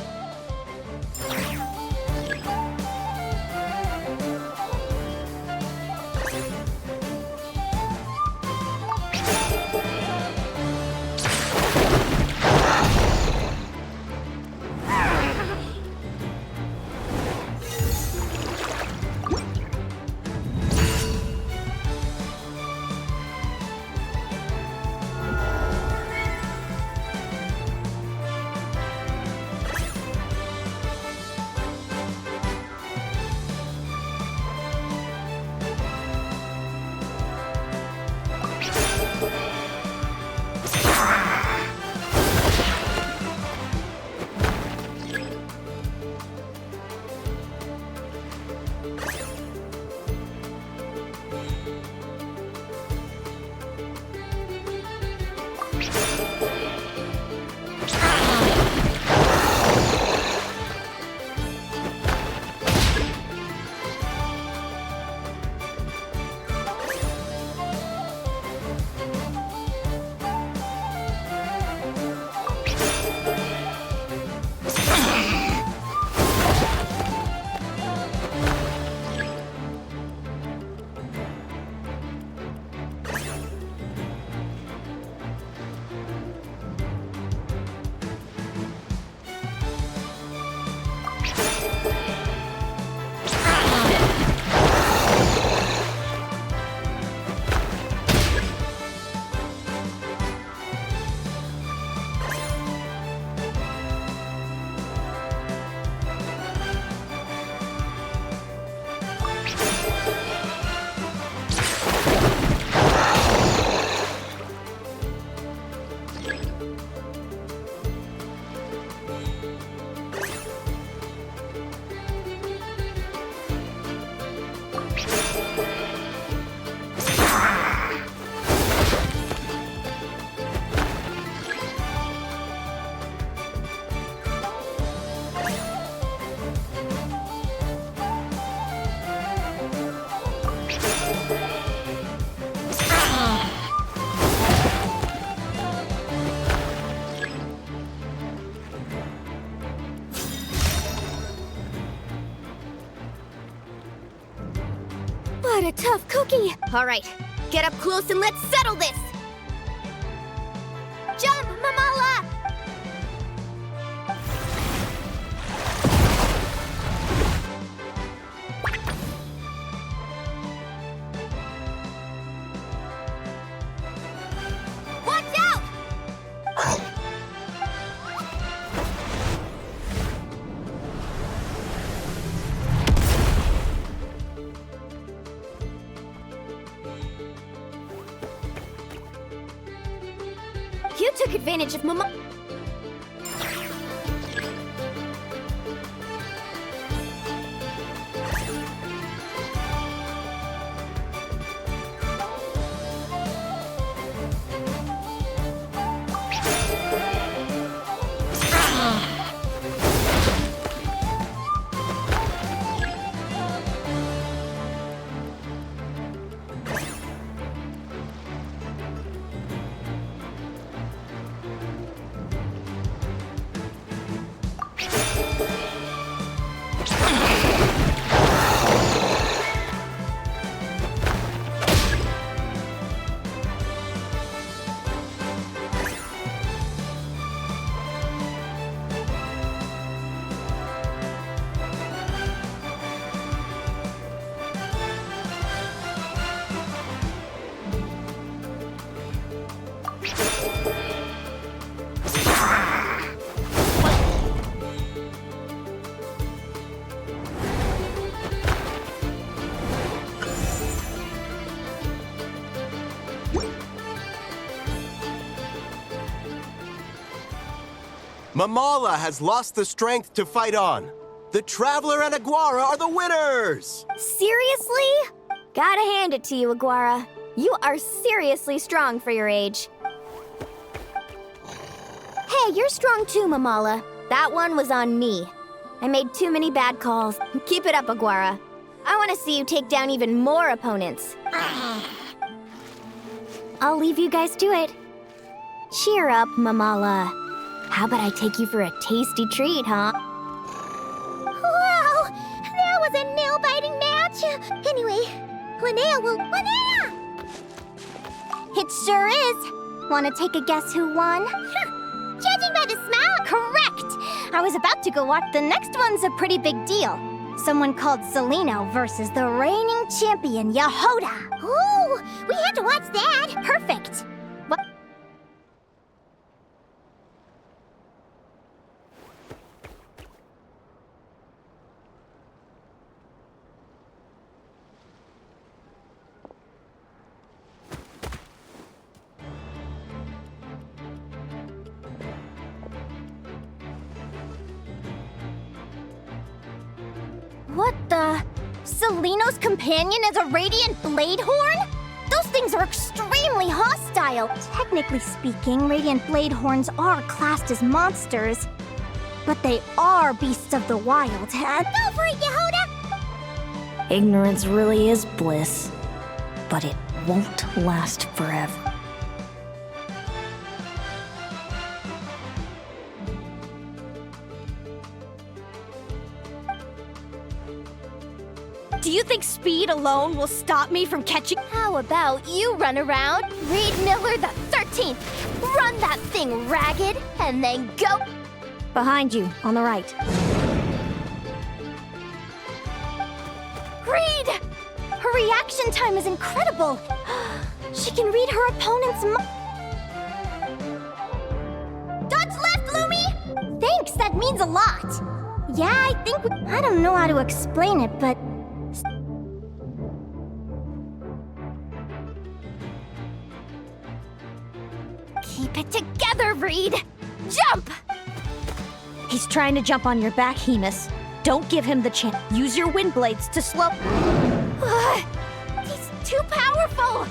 What a tough cookie! All right, get up close and let's settle this! Jump, Mamala! Watch out! You took advantage of Mama. Mamala has lost the strength to fight on. The Traveler and Aguara are the winners! Seriously? Gotta hand it to you, Aguara. You are seriously strong for your age. Hey, you're strong too, Mamala. That one was on me. I made too many bad calls. Keep it up, Aguara. I want to see you take down even more opponents. I'll leave you guys to it. Cheer up, Mamala. How about I take you for a tasty treat, huh? Wow! That was a nail-biting match! Anyway, Linea will... Linea! It sure is. Want to take a guess who won? Judging by the smile, Correct! I was about to go watch. The next one's a pretty big deal. Someone called Seleno versus the reigning champion, Yehoda. Ooh, we have to watch that. Perfect. What? What the? Seleno's companion is a radiant blade horn? Those things are extremely hostile. Technically speaking, radiant blade horns are classed as monsters, but they are beasts of the wild. Go for it, Yehoda! Ignorance really is bliss, but it won't last forever. Do you think speed alone will stop me from catching? How about you run around, Reed Miller the 13th, run that thing ragged, and then go... Behind you, on the right. Reed! Her reaction time is incredible. She can read her opponent's Dodge left, Lumi! Thanks, that means a lot. Yeah, I don't know how to explain it, but... Keep it together, Reed! Jump! He's trying to jump on your back, Hemus. Don't give him the chance. Use your wind blades to slow... He's too powerful!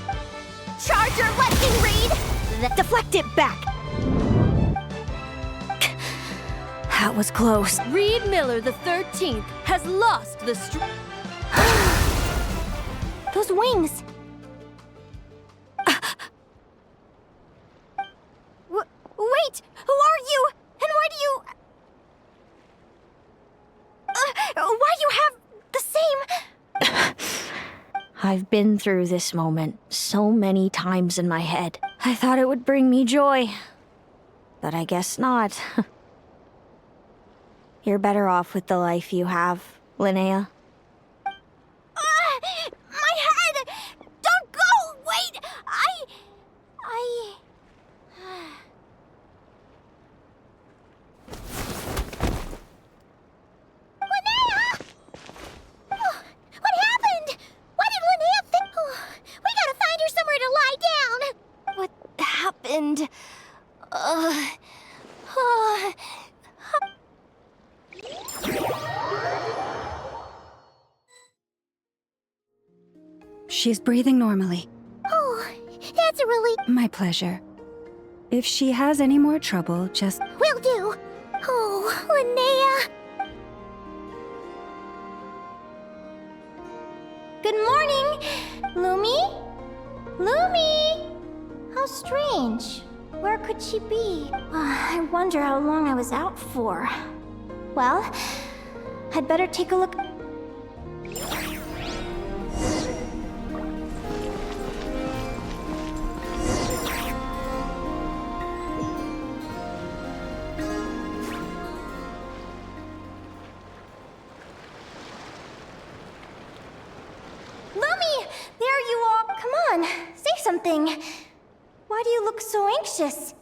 Charge your lightning, Reed! Deflect it back! That was close. Reed Miller the 13th has lost the Those wings! Wait! Who are you? And why do you... why do you have the same... I've been through this moment so many times in my head. I thought it would bring me joy. But I guess not. You're better off with the life you have, Linea. My head! Don't go! Wait! Linea! Oh, what happened? Why did Linea think... Oh, we gotta find her somewhere to lie down. What happened? She's breathing normally. Oh, that's a relief. My pleasure. If she has any more trouble, just... Will do. Oh, Linea. Good morning, Lumi? Lumi! How strange. Where could she be? I wonder how long I was out for. Well, I'd better take a look. Lumi! There you are! Come on, say something. Why do you look so anxious?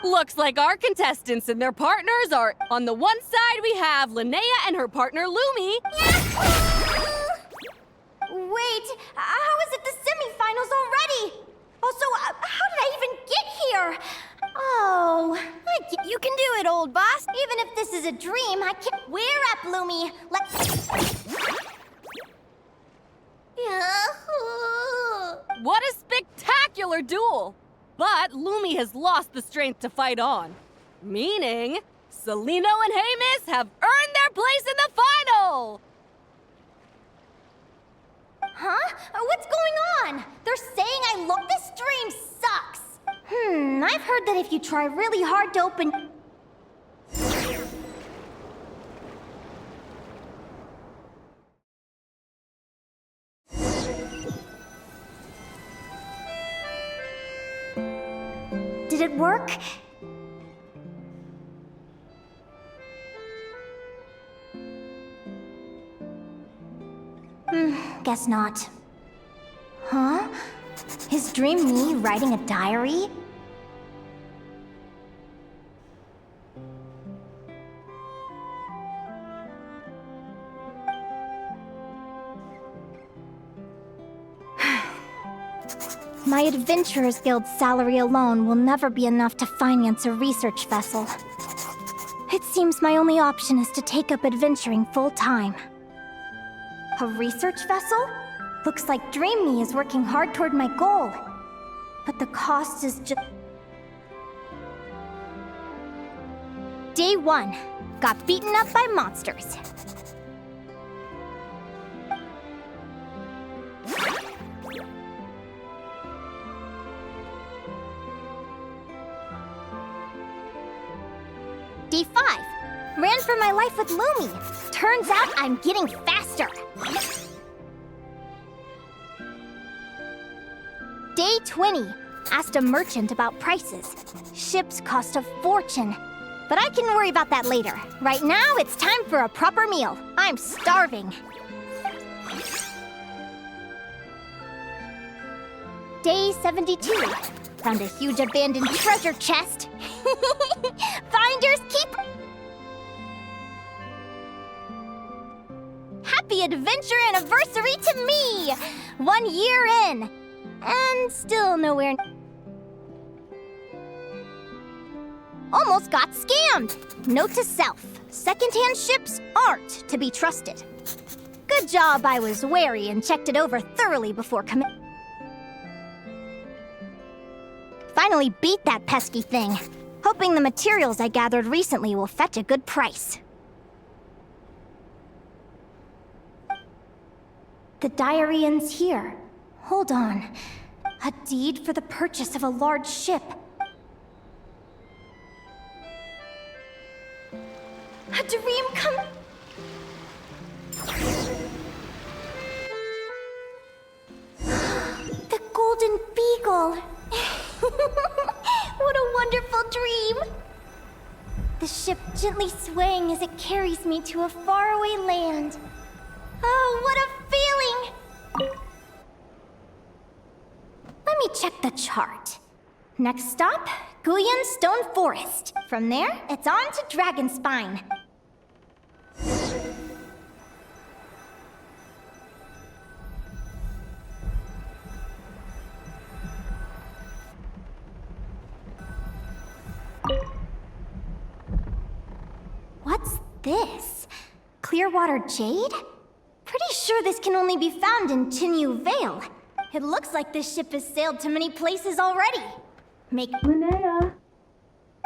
Looks like our contestants and their partners are... On the one side, we have Linea and her partner, Lumi. Wait, how is it the semifinals already? Also, how did I even get here? Oh, you can do it, old boss. Even if this is a dream, I can't. We're up, Lumi. What a spectacular duel! But Lumi has lost the strength to fight on. Meaning, Celino and Hamis have earned their place in the final! Huh? What's going on? They're saying I look. This dream sucks. I've heard that if you try really hard to open. Did it work? Guess not. Huh? Is Dream me writing a diary? My Adventurers Guild salary alone will never be enough to finance a research vessel. It seems my only option is to take up adventuring full-time. A research vessel? Looks like Dream Me is working hard toward my goal. But the cost is just... Day 1. Got beaten up by monsters. Day 5. Ran for my life with Lumi. Turns out I'm getting faster. Day 20. Asked a merchant about prices. Ships cost a fortune. But I can worry about that later. Right now, it's time for a proper meal. I'm starving. Day 72. Found a huge abandoned treasure chest. Finders keepers. Happy adventure anniversary to me! 1 year in. And still nowhere. Almost got scammed. Note to self. Secondhand ships aren't to be trusted. Good job I was wary and checked it over thoroughly before committing. Finally beat that pesky thing. Hoping the materials I gathered recently will fetch a good price. The diary ends here. Hold on. A deed for the purchase of a large ship. A dream come... The Golden Beagle. What a wonderful dream! The ship gently swaying as it carries me to a faraway land. Oh, what a feeling! Let me check the chart. Next stop, Guyan Stone Forest. From there, it's on to Dragonspine. What's this? Clearwater jade? Pretty sure this can only be found in Tinyu Vale. It looks like this ship has sailed to many places already. Linea,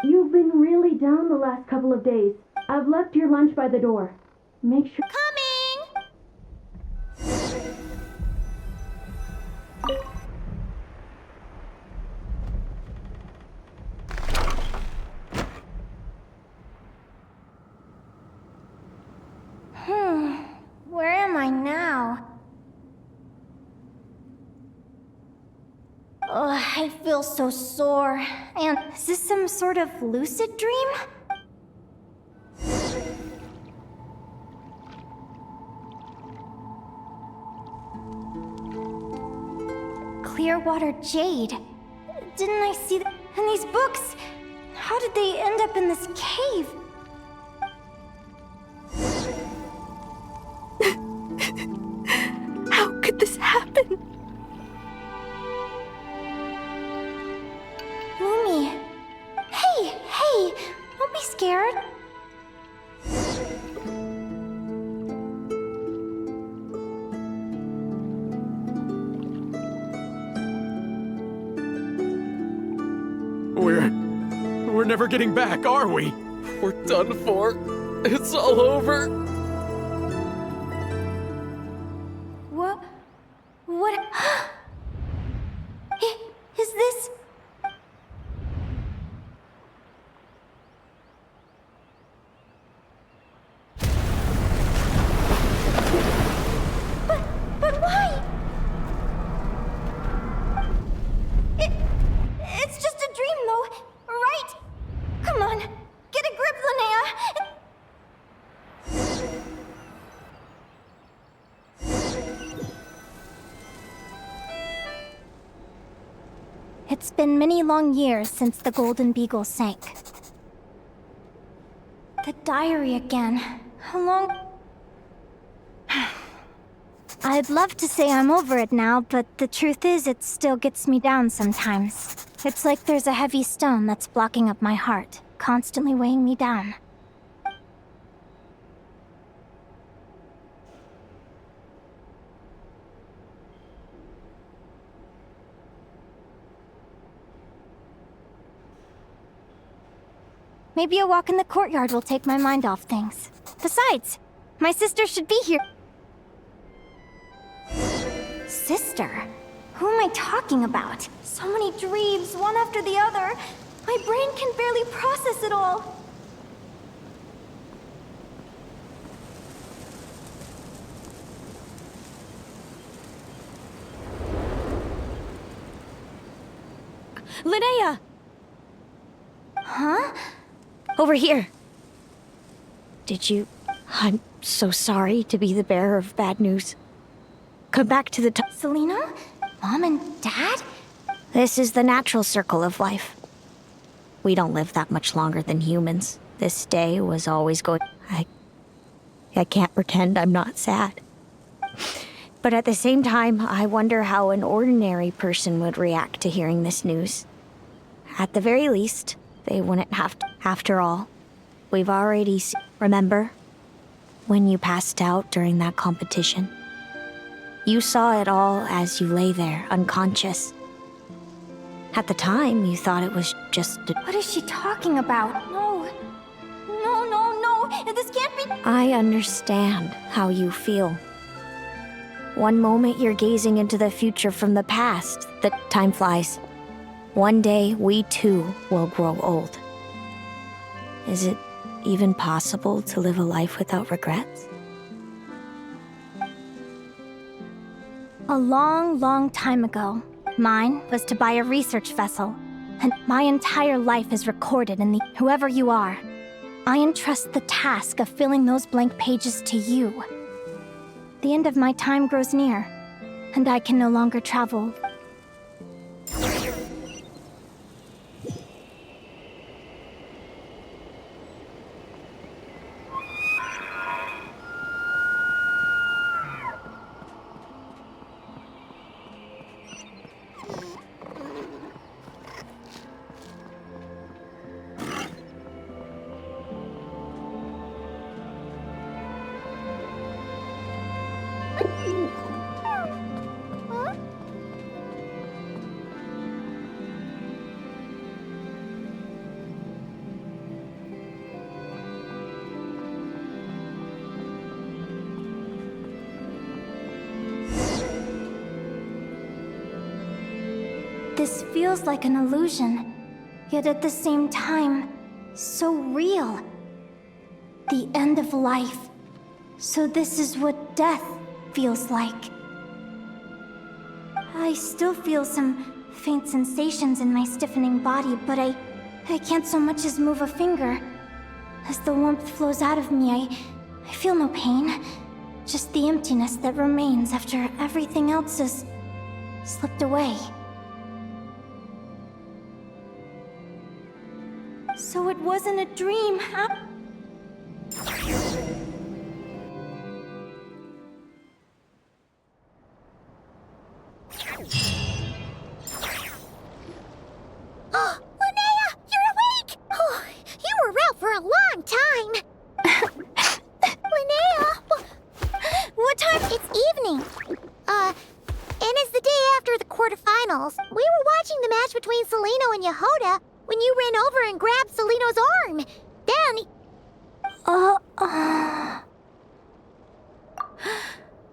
you've been really down the last couple of days. I've left your lunch by the door. Make sure... Coming! Where am I now? Oh, I feel so sore. And is this some sort of lucid dream? Clearwater jade. Didn't I see that? And these books? How did they end up in this cave? How could this happen? Lumi, never getting back, are we? We're done for. It's all over. What? What? Is this... But why? It's just a dream, though, right? Come on, get a grip, Linea. It's been many long years since the Golden Beagle sank. The diary again. How long? I'd love to say I'm over it now, but the truth is it still gets me down sometimes. It's like there's a heavy stone that's blocking up my heart, constantly weighing me down. Maybe a walk in the courtyard will take my mind off things. Besides, my sister should be here. Sister? Who am I talking about? So many dreams, one after the other. My brain can barely process it all. Linea! Huh? Over here. Did you... I'm so sorry to be the bearer of bad news. Come back to the Selena? Mom and Dad? This is the natural circle of life. We don't live that much longer than humans. This day was always going... I can't pretend I'm not sad. But at the same time, I wonder how an ordinary person would react to hearing this news. At the very least, they wouldn't have to. After all, we've already remember? When you passed out during that competition? You saw it all as you lay there, unconscious. At the time, you thought it was just What is she talking about? No. This can't be... I understand how you feel. One moment you're gazing into the future from the past. The time flies. One day, we too will grow old. Is it even possible to live a life without regrets? A long, long time ago, mine was to buy a research vessel, and my entire life is recorded in the... Whoever you are, I entrust the task of filling those blank pages to you. The end of my time grows near, and I can no longer travel. This feels like an illusion, yet at the same time, so real. The end of life. So this is what death feels like. I still feel some faint sensations in my stiffening body, but I can't so much as move a finger. As the warmth flows out of me, I feel no pain. Just the emptiness that remains after everything else has slipped away. So it wasn't a dream, huh? Oh, Linea, you're awake! Oh, you were out for a long time. Linea, what time? It's evening. And it's the day after the quarterfinals. We were watching the match between Selena and Yehuda when you ran over and grabbed Celino's arm. Then...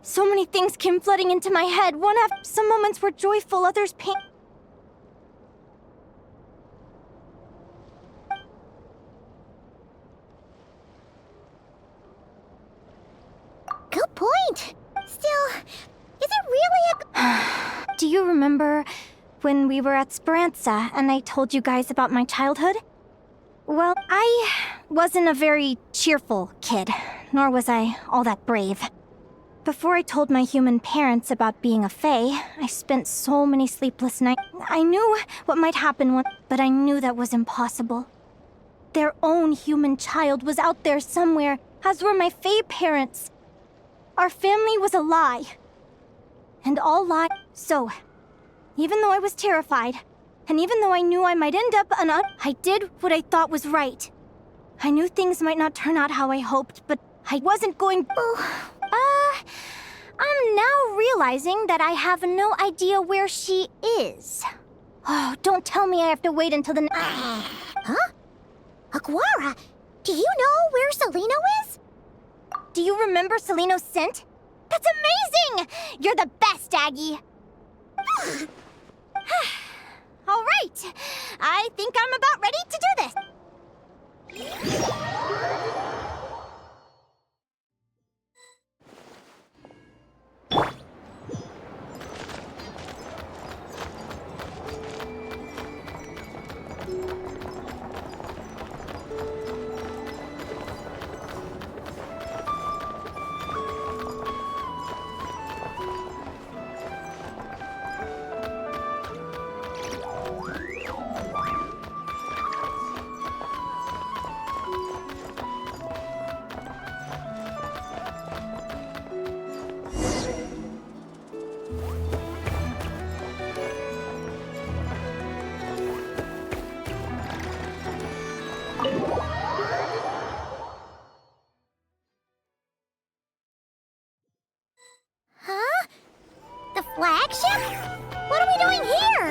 So many things came flooding into my head. Some moments were joyful, others pain. Good point. Still, is it really a... Do you remember when we were at Speranza and I told you guys about my childhood? Well, I wasn't a very cheerful kid, nor was I all that brave. Before I told my human parents about being a fae, I spent so many sleepless nights. I knew what might happen, but I knew that was impossible. Their own human child was out there somewhere, as were my fae parents. Our family was a lie. And all lies. So, even though I was terrified, and even though I knew I might end up I did what I thought was right. I knew things might not turn out how I hoped, but I wasn't going... I'm now realizing that I have no idea where she is. Oh, don't tell me I have to wait until the... Huh? Aguara, do you know where Celino is? Do you remember Celino's scent? That's amazing! You're the best, Aggie! All right, I think I'm about ready to do this. Huh? The flagship? What are we doing here?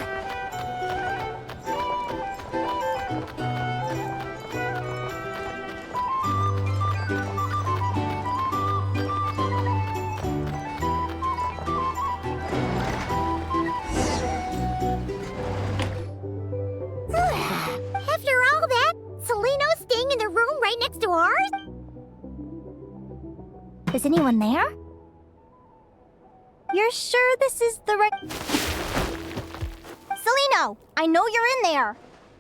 After all that, Celino's staying in the room right next to ours? Is anyone there? You're sure this is the right... Celino, I know you're in there.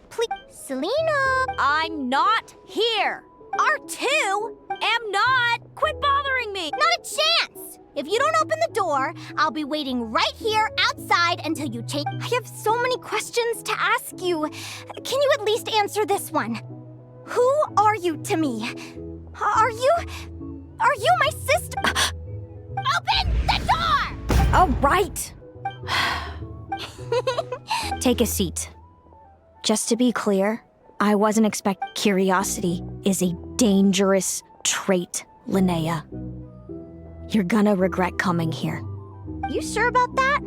Please... Celino! I'm not here. R2? Am not. Quit bothering me. Not a chance! If you don't open the door, I'll be waiting right here outside until you change... I have so many questions to ask you. Can you at least answer this one? Who are you to me? Are you my sister? Open the door! All right. Take a seat. Just to be clear, I wasn't expecting... Curiosity is a dangerous trait, Linea. You're gonna regret coming here. You sure about that?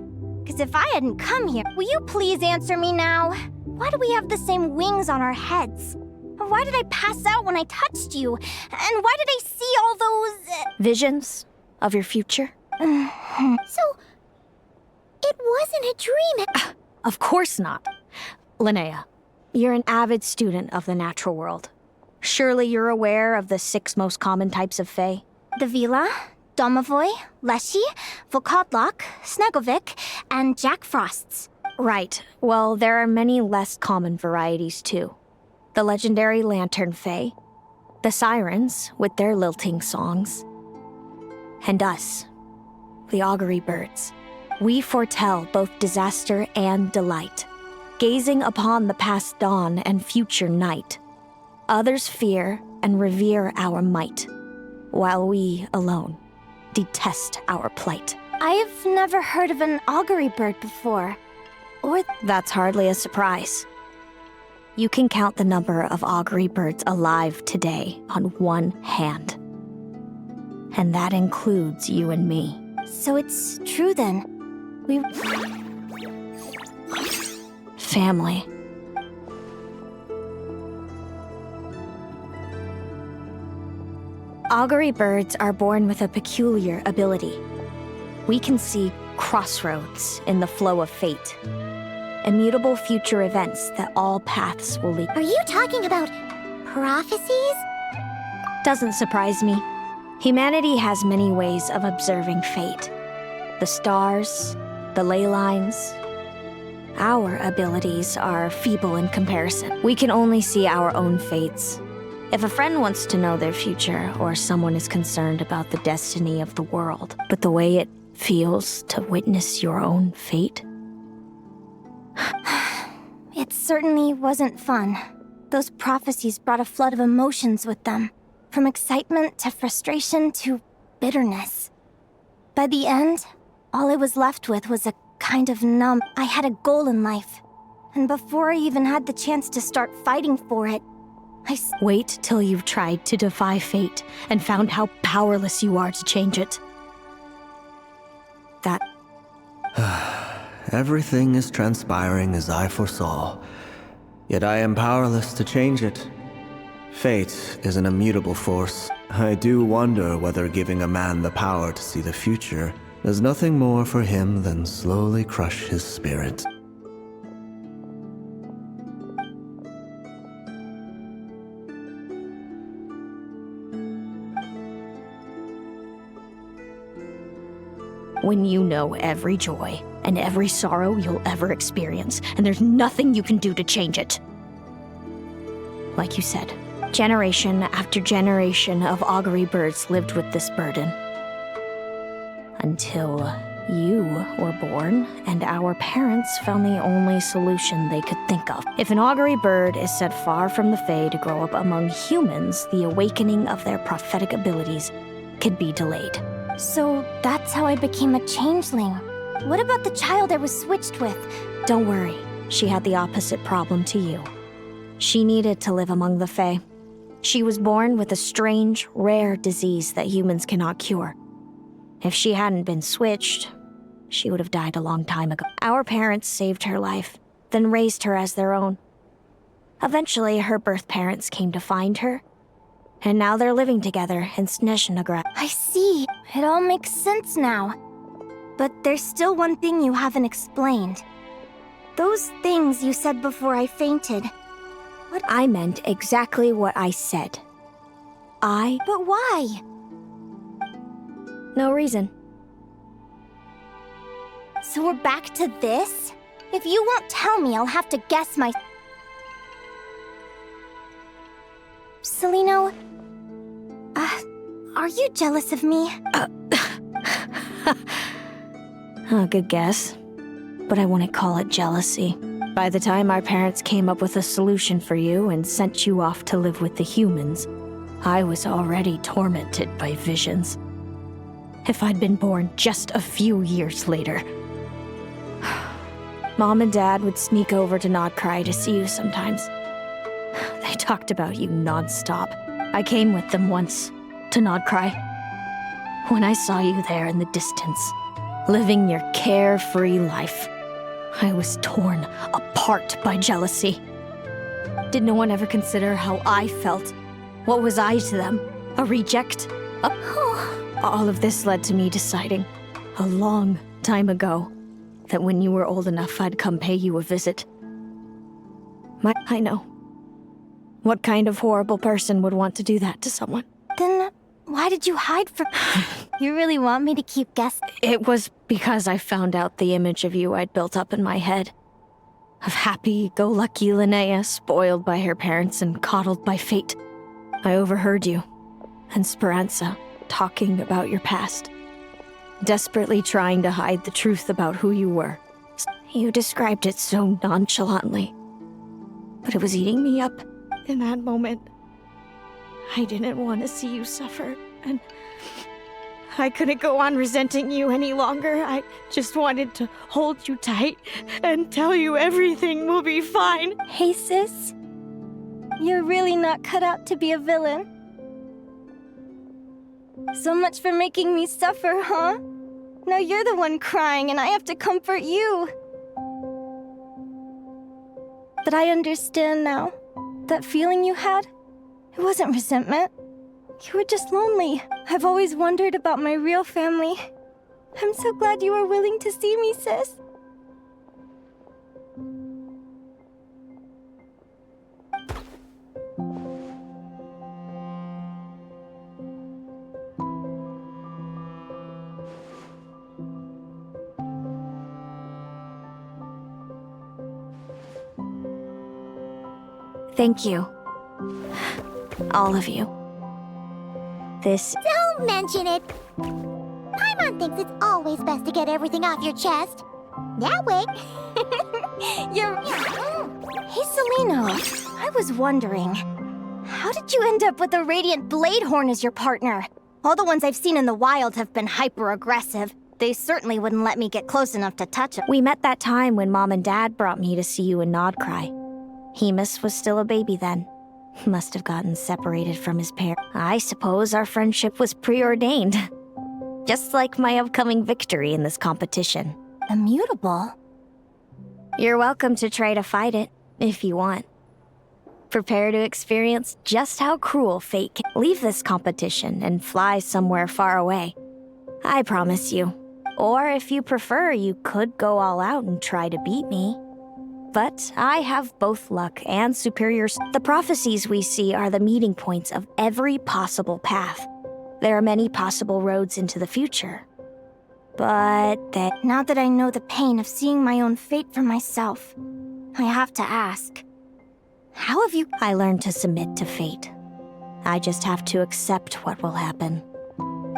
Because if I hadn't come here, will you please answer me now? Why do we have the same wings on our heads? Why did I pass out when I touched you? And why did I see all those... Visions of your future? So, it wasn't a dream. Of course not. Linea, you're an avid student of the natural world. Surely you're aware of the 6 most common types of fae? The Vila, Domovoy, Leshy, Volkodlok, Snegovic, and Jack Frosts. Right. Well, there are many less common varieties, too. The legendary Lantern Fae, the Sirens with their lilting songs, and us, the Augury Birds. We foretell both disaster and delight, gazing upon the past dawn and future night. Others fear and revere our might, while we alone detest our plight. I've never heard of an augury bird before. That's hardly a surprise. You can count the number of augury birds alive today on one hand. And that includes you and me. So it's true then. Family. Augury birds are born with a peculiar ability. We can see crossroads in the flow of fate. Immutable future events that all paths will lead. Are you talking about prophecies? Doesn't surprise me. Humanity has many ways of observing fate. The stars, the ley lines. Our abilities are feeble in comparison. We can only see our own fates. If a friend wants to know their future, or someone is concerned about the destiny of the world, but the way it feels to witness your own fate? It certainly wasn't fun. Those prophecies brought a flood of emotions with them. From excitement to frustration to bitterness. By the end, all I was left with was a kind of numb. I had a goal in life. And before I even had the chance to start fighting for it, Wait till you've tried to defy fate and found how powerless you are to change it. That... Everything is transpiring as I foresaw, yet I am powerless to change it. Fate is an immutable force. I do wonder whether giving a man the power to see the future does nothing more for him than slowly crush his spirit. When you know every joy and every sorrow you'll ever experience, and there's nothing you can do to change it. Like you said, generation after generation of augury birds lived with this burden. Until you were born, and our parents found the only solution they could think of. If an augury bird is set far from the Fae to grow up among humans, the awakening of their prophetic abilities could be delayed. So that's how I became a changeling. What about the child I was switched with? Don't worry, she had the opposite problem to you. She needed to live among the Fae. She was born with a strange, rare disease that humans cannot cure. If she hadn't been switched, she would have died a long time ago. Our parents saved her life, then raised her as their own. Eventually, her birth parents came to find her, and now they're living together in Snezhnagrad. I see. It all makes sense now. But there's still one thing you haven't explained. Those things you said before I fainted. What? I meant exactly what I said. But why? No reason. So we're back to this? If you won't tell me, I'll have to guess my... Celino... are you jealous of me? Good guess. But I wouldn't call it jealousy. By the time our parents came up with a solution for you and sent you off to live with the humans, I was already tormented by visions. If I'd been born just a few years later. Mom and Dad would sneak over to Nodcry to see you sometimes. They talked about you nonstop. I came with them once, to Nodcry. When I saw you there in the distance, living your carefree life, I was torn apart by jealousy. Did no one ever consider how I felt? What was I to them? A reject? All of this led to me deciding, a long time ago, that when you were old enough, I'd come pay you a visit. I know. What kind of horrible person would want to do that to someone? Then why did you hide from... You really want me to keep guessing? It was because I found out the image of you I'd built up in my head. Of happy-go-lucky Linea, spoiled by her parents and coddled by fate. I overheard you, and Speranza, talking about your past. Desperately trying to hide the truth about who you were. You described it so nonchalantly. But it was eating me up in that moment. I didn't want to see you suffer, and I couldn't go on resenting you any longer. I just wanted to hold you tight and tell you everything will be fine. Hey, sis. You're really not cut out to be a villain. So much for making me suffer, huh? Now you're the one crying and I have to comfort you. But I understand now. That feeling you had, it wasn't resentment. You were just lonely. I've always wondered about my real family. I'm so glad you were willing to see me, sis. Thank you. All of you. Don't mention it. Paimon thinks it's always best to get everything off your chest. That way. Hey, Celino. I was wondering, how did you end up with a Radiant Bladehorn as your partner? All the ones I've seen in the wild have been hyper-aggressive. They certainly wouldn't let me get close enough to touch it. We met that time when Mom and Dad brought me to see you in Nodcry. Hemus was still a baby then. Must have gotten separated from his parents. I suppose our friendship was preordained. Just like my upcoming victory in this competition. Immutable? You're welcome to try to fight it, if you want. Prepare to experience just how cruel fate can. Leave this competition and fly somewhere far away. I promise you. Or if you prefer, you could go all out and try to beat me. But I have both luck and superior. The prophecies we see are the meeting points of every possible path. There are many possible roads into the future. But now that I know the pain of seeing my own fate for myself, I have to ask, how have you... I learned to submit to fate. I just have to accept what will happen.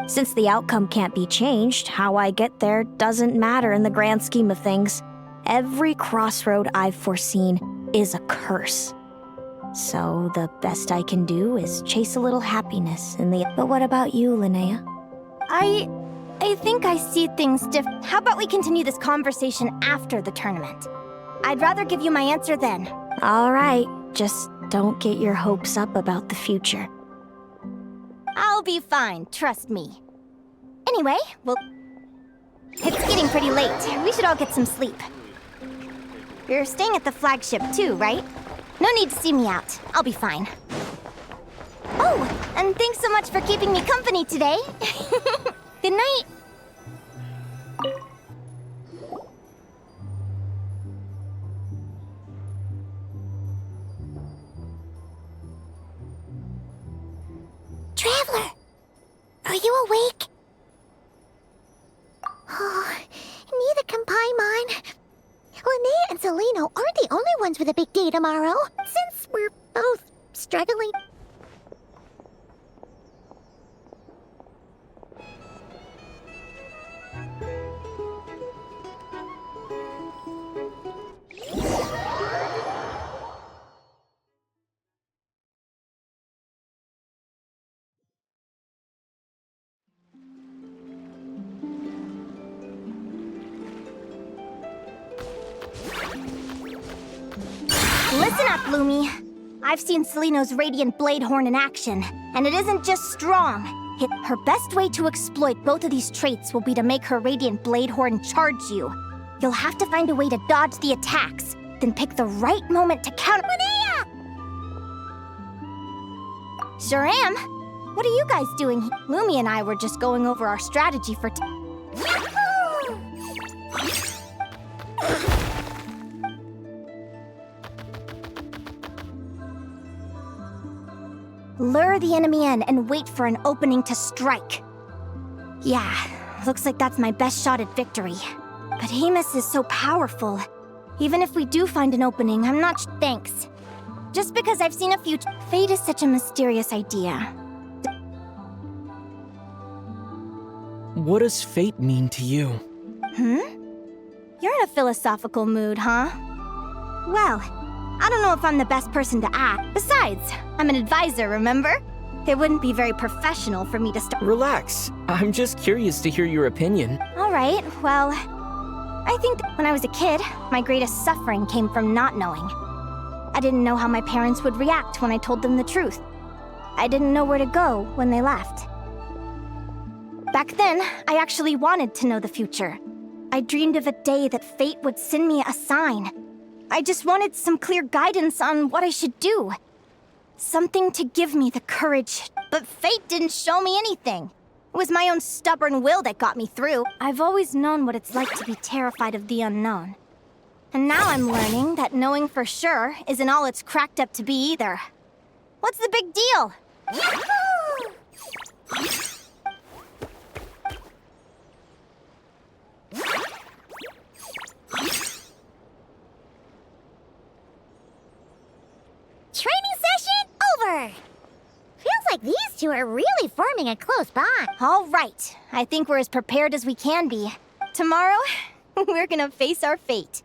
Since the outcome can't be changed, how I get there doesn't matter in the grand scheme of things. Every crossroad I've foreseen is a curse. So the best I can do is chase a little happiness in the... But what about you, Linea? I think I see things different. How about we continue this conversation after the tournament? I'd rather give you my answer then. All right, just don't get your hopes up about the future. I'll be fine, trust me. Anyway, well... It's getting pretty late. We should all get some sleep. You're staying at the flagship too, right? No need to see me out. I'll be fine. Oh, and thanks so much for keeping me company today. Good night. Traveler, are you awake? Oh, neither can Paimon. Linea and Celino aren't the only ones with a big day tomorrow, since we're both struggling. Listen up, Lumi. I've seen Celino's Radiant Bladehorn in action, and it isn't just strong. Her best way to exploit both of these traits will be to make her Radiant Bladehorn charge you. You'll have to find a way to dodge the attacks, then pick the right moment to counter— Linea! Sure am. What are you guys doing? Lumi and I were just going over our strategy for Lure the enemy in and wait for an opening to strike. Yeah, looks like that's my best shot at victory. But Hemus is so powerful. Even if we do find an opening, I'm not thanks. Just because I've seen a few— Fate is such a mysterious idea. What does fate mean to you? You're in a philosophical mood, huh? Well, I don't know if I'm the best person to ask. Besides, I'm an advisor, remember? It wouldn't be very professional for me to start— Relax. I'm just curious to hear your opinion. Alright, well, I think that when I was a kid, my greatest suffering came from not knowing. I didn't know how my parents would react when I told them the truth. I didn't know where to go when they left. Back then, I actually wanted to know the future. I dreamed of a day that fate would send me a sign. I just wanted some clear guidance on what I should do. Something to give me the courage. But fate didn't show me anything. It was my own stubborn will that got me through. I've always known what it's like to be terrified of the unknown. And now I'm learning that knowing for sure isn't all it's cracked up to be either. What's the big deal? Yahoo! Training session over! Feels like these two are really forming a close bond. All right. I think we're as prepared as we can be. Tomorrow, we're gonna face our fate.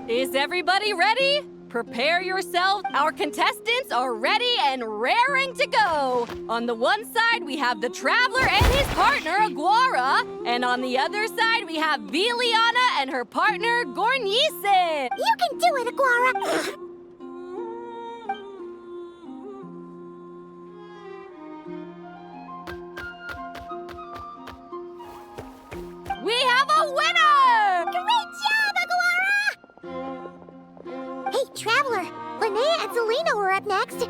Is everybody ready? Prepare yourselves. Our contestants are ready and raring to go. On the one side, we have the Traveler and his partner, Aguara. And on the other side, we have Viliana and her partner, Gornisen. You can do it, Aguara! We have a winner! Great job, Aguara! Hey, Traveler, Linea and Selena were up next.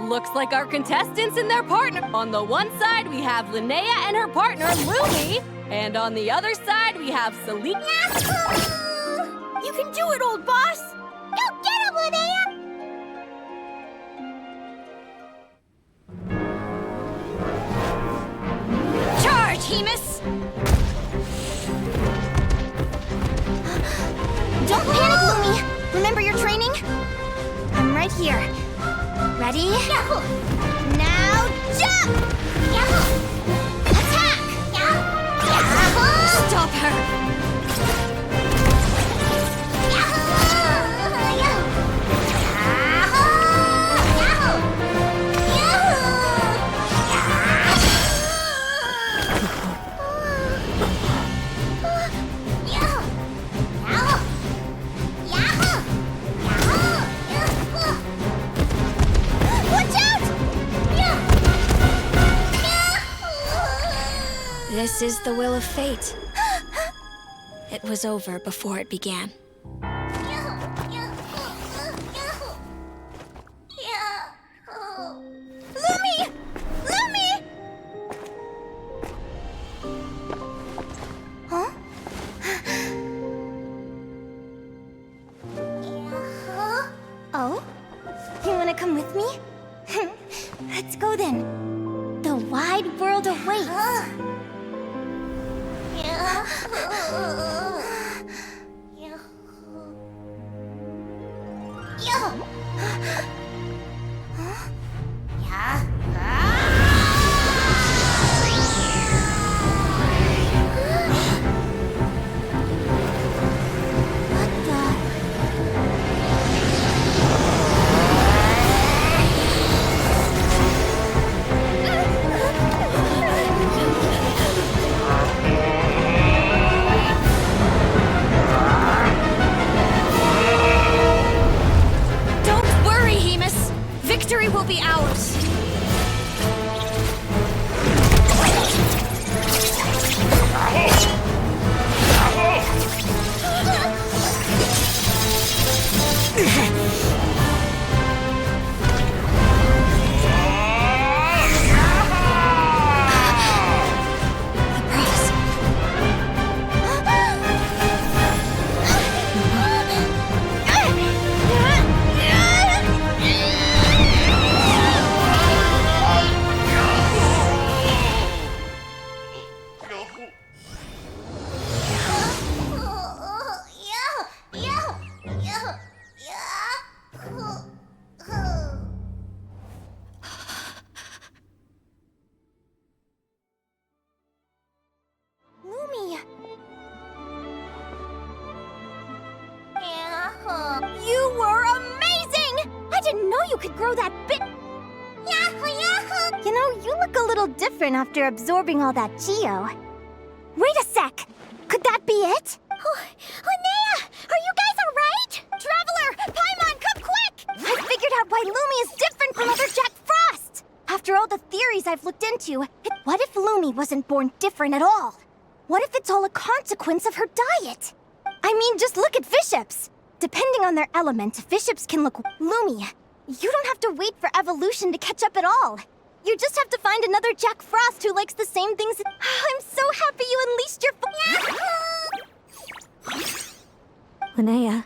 Looks like our contestants and their partner. On the one side, we have Linea and her partner, Lumi. And on the other side, we have Selena. Yahoo! You can do it, old boss! Go get him, Linea! Charge, Hemus! Don't panic, Lumi! Remember your training? I'm right here. Ready? Yahoo! Now jump! Yahoo! Attack! Yahoo! Stop her! Yahoo! Yahoo! Yahoo! Yahoo! This is the will of fate. It was over before it began. Lumi! Lumi! Huh? Oh? You wanna come with me? Let's go then. The wide world awaits. Don't worry, Hemus. Victory will be ours. You were amazing! I didn't know you could grow that big. Yahoo, yahoo! You know, you look a little different after absorbing all that Geo. Wait a sec! Could that be it? Oh, Linea! Are you guys alright? Traveler! Paimon, come quick! I figured out why Lumi is different from other Jack Frost! After all the theories I've looked into, what if Lumi wasn't born different at all? What if it's all a consequence of her diet? I mean, just look at fiships! Depending on their element, fiships can look... Lumi, you don't have to wait for evolution to catch up at all. You just have to find another Jack Frost who likes the same things. I'm so happy you unleashed your... Linea.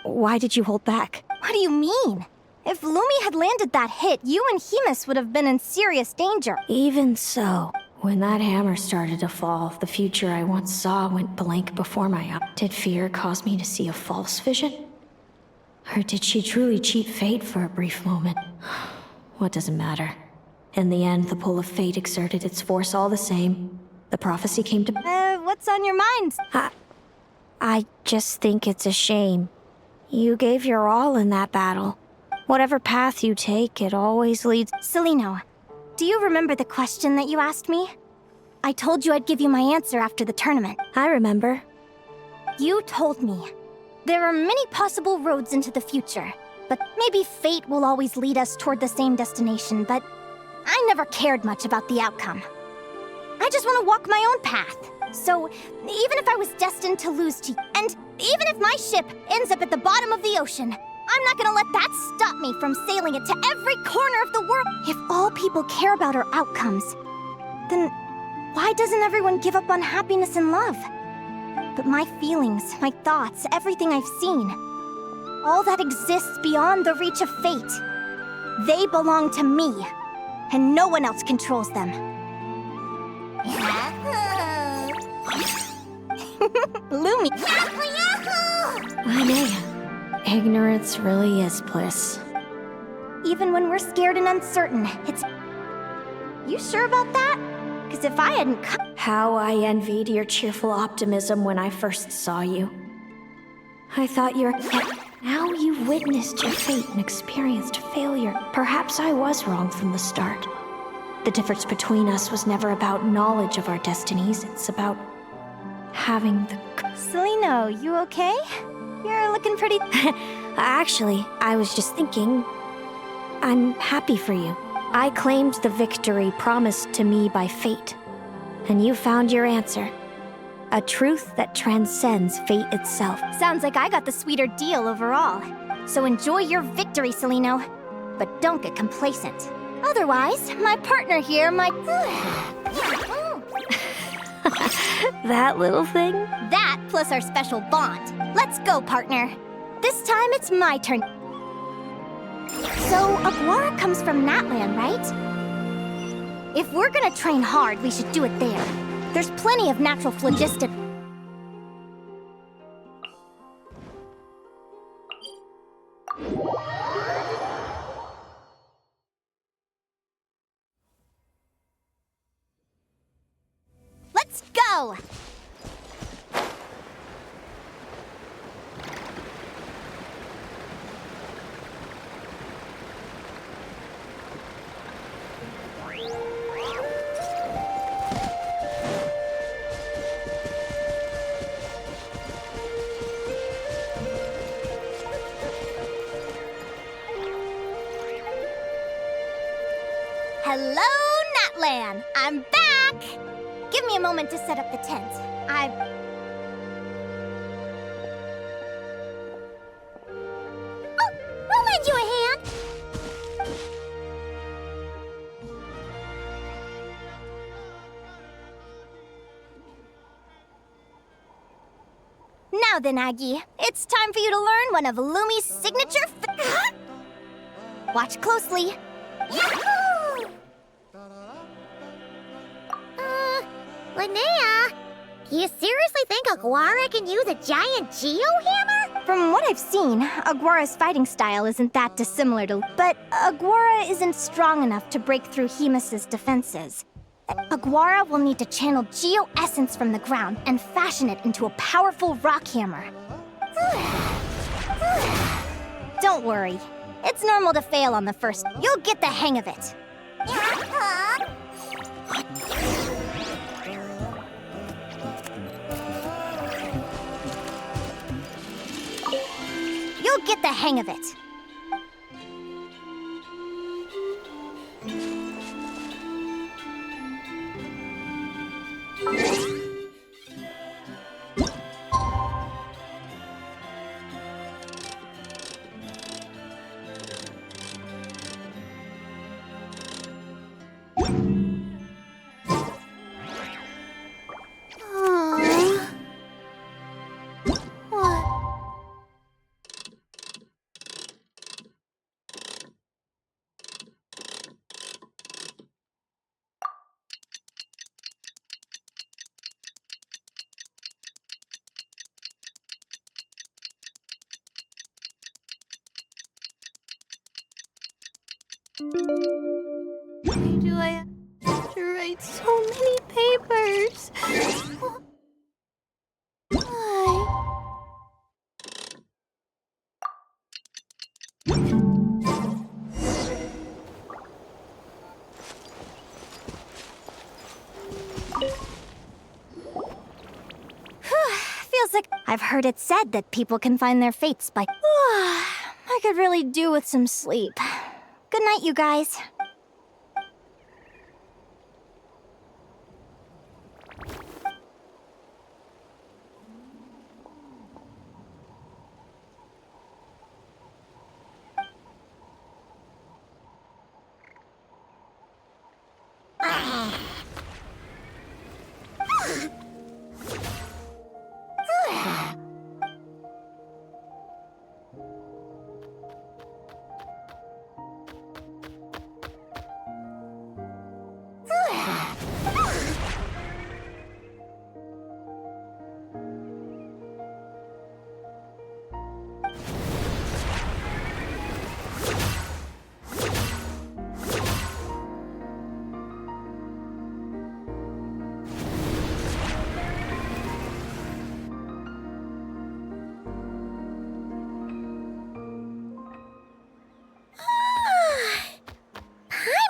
Why did you hold back? What do you mean? If Lumi had landed that hit, you and Hemus would have been in serious danger. Even so, when that hammer started to fall, the future I once saw went blank before my eyes. Did fear cause me to see a false vision? Or did she truly cheat fate for a brief moment? What does it matter? In the end, the pull of fate exerted its force all the same. The prophecy came to... what's on your mind? I just think it's a shame. You gave your all in that battle. Whatever path you take, it always leads... Celino, do you remember the question that you asked me? I told you I'd give you my answer after the tournament. I remember. You told me. There are many possible roads into the future, but maybe fate will always lead us toward the same destination, but I never cared much about the outcome. I just want to walk my own path. So, even if I was destined to lose to you, and even if my ship ends up at the bottom of the ocean, I'm not gonna let that stop me from sailing it to every corner of the world. If all people care about our outcomes, then why doesn't everyone give up on happiness and love? But my feelings, my thoughts, everything I've seen, all that exists beyond the reach of fate, they belong to me, and no one else controls them. Lumi. Yahoo, yahoo! Linea, ignorance really is bliss. Even when we're scared and uncertain, it's... You sure about that? Because if I hadn't How I envied your cheerful optimism when I first saw you. I thought you're... Now you've witnessed your fate and experienced failure. Perhaps I was wrong from the start. The difference between us was never about knowledge of our destinies. It's about having the... Celino, you okay? You're looking pretty... Actually, I was just thinking... I'm happy for you. I claimed the victory promised to me by fate. And you found your answer. A truth that transcends fate itself. Sounds like I got the sweeter deal overall. So enjoy your victory, Celino. But don't get complacent. Otherwise, my partner here might... That little thing? That plus our special bond. Let's go, partner. This time it's my turn. So, Aguara comes from Natlan, right? If we're gonna train hard, we should do it there. There's plenty of natural phlogiston. Let's go! Hello, Natlan! I'm back! Give me a moment to set up the tent. Oh, I'll lend you a hand! Now then, Aggie, it's time for you to learn one of Lumi's signature Watch closely. Yahoo! Linea, do you seriously think Aguara can use a giant geohammer? From what I've seen, Aguara's fighting style isn't that dissimilar to... But Aguara isn't strong enough to break through Hemus's defenses. Aguara will need to channel geo essence from the ground and fashion it into a powerful rock hammer. Don't worry. It's normal to fail on the first. You'll get the hang of it. You'll get the hang of it. Why do I have to write so many papers? Why? Feels like I've heard it said that people can find their fates by. I could really do with some sleep. Good night, you guys.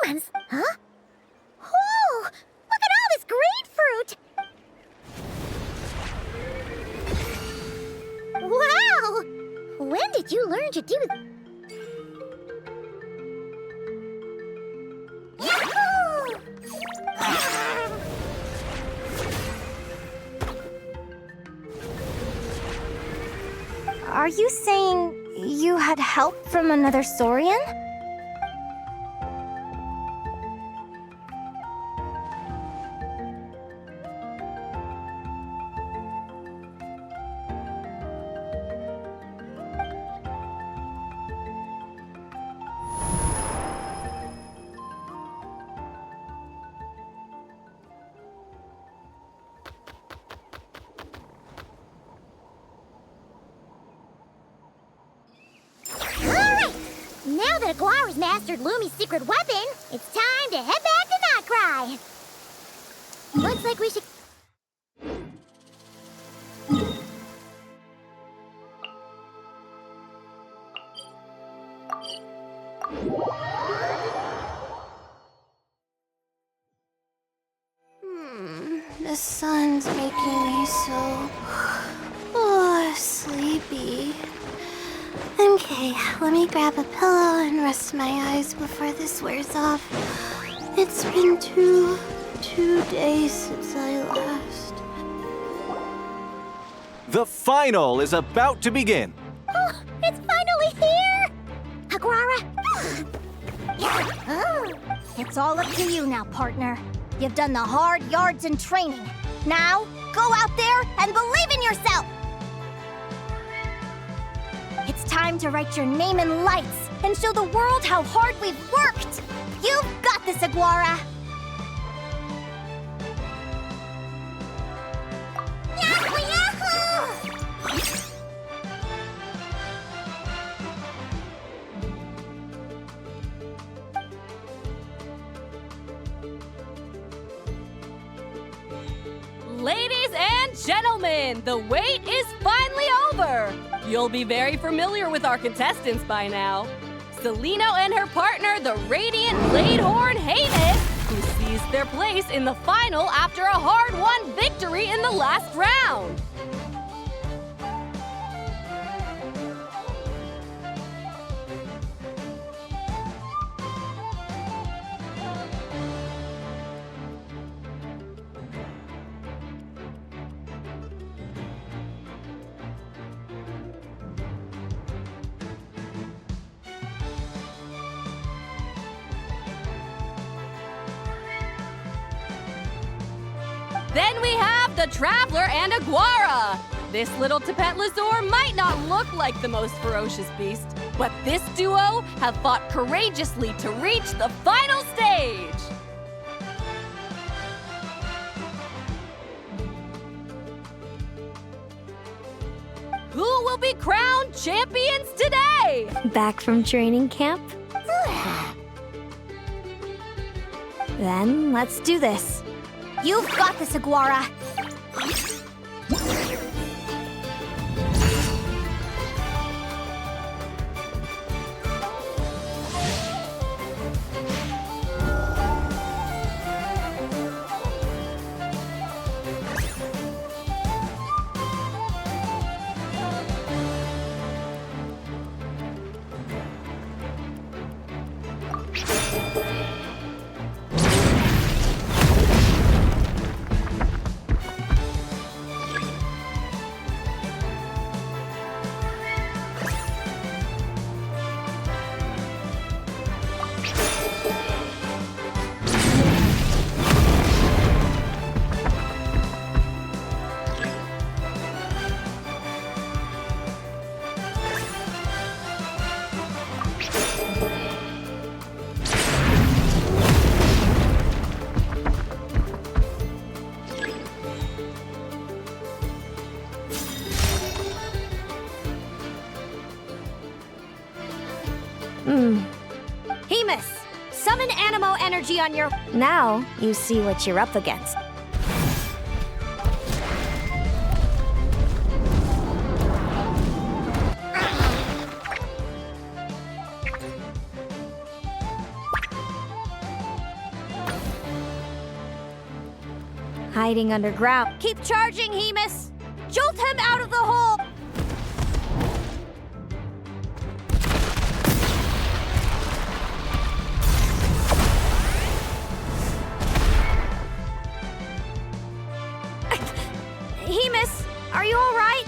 Paimons? Huh? Oh, look at all this grapefruit! Wow! When did you learn to do that? Yahoo! Are you saying you had help from another Saurian? Now that Aguara's mastered Lumi's secret weapon, it's time to head back to Nightcry. Looks like we should... The sun's making me so... sleepy. Okay, let me grab a pillow and rest my eyes before this wears off. It's been two days since I last. The final is about to begin. Oh, it's finally here! Aguara! It's all up to you now, partner. You've done the hard yards in training. Now, go out there and believe in yourself! It's time to write your name in lights and show the world how hard we've worked! You've got this, Aguara! Yahoo! Yahoo! Ladies and gentlemen, the wait is finally over! over! You'll be very familiar with our contestants by now. Celino and her partner, the Radiant Bladehorn Hades, who seized their place in the final after a hard-won victory in the last round. Then we have the Traveler and Aguara. This little Tapetlasaur might not look like the most ferocious beast, but this duo have fought courageously to reach the final stage. Who will be crowned champions today? Back from training camp? Then let's do this. You've got this, Aguara. Hemus, summon Animo energy on your... Now you see what you're up against. Hiding underground. Keep charging, Hemus! Jolt him out of the hole! Hemus, are you all right?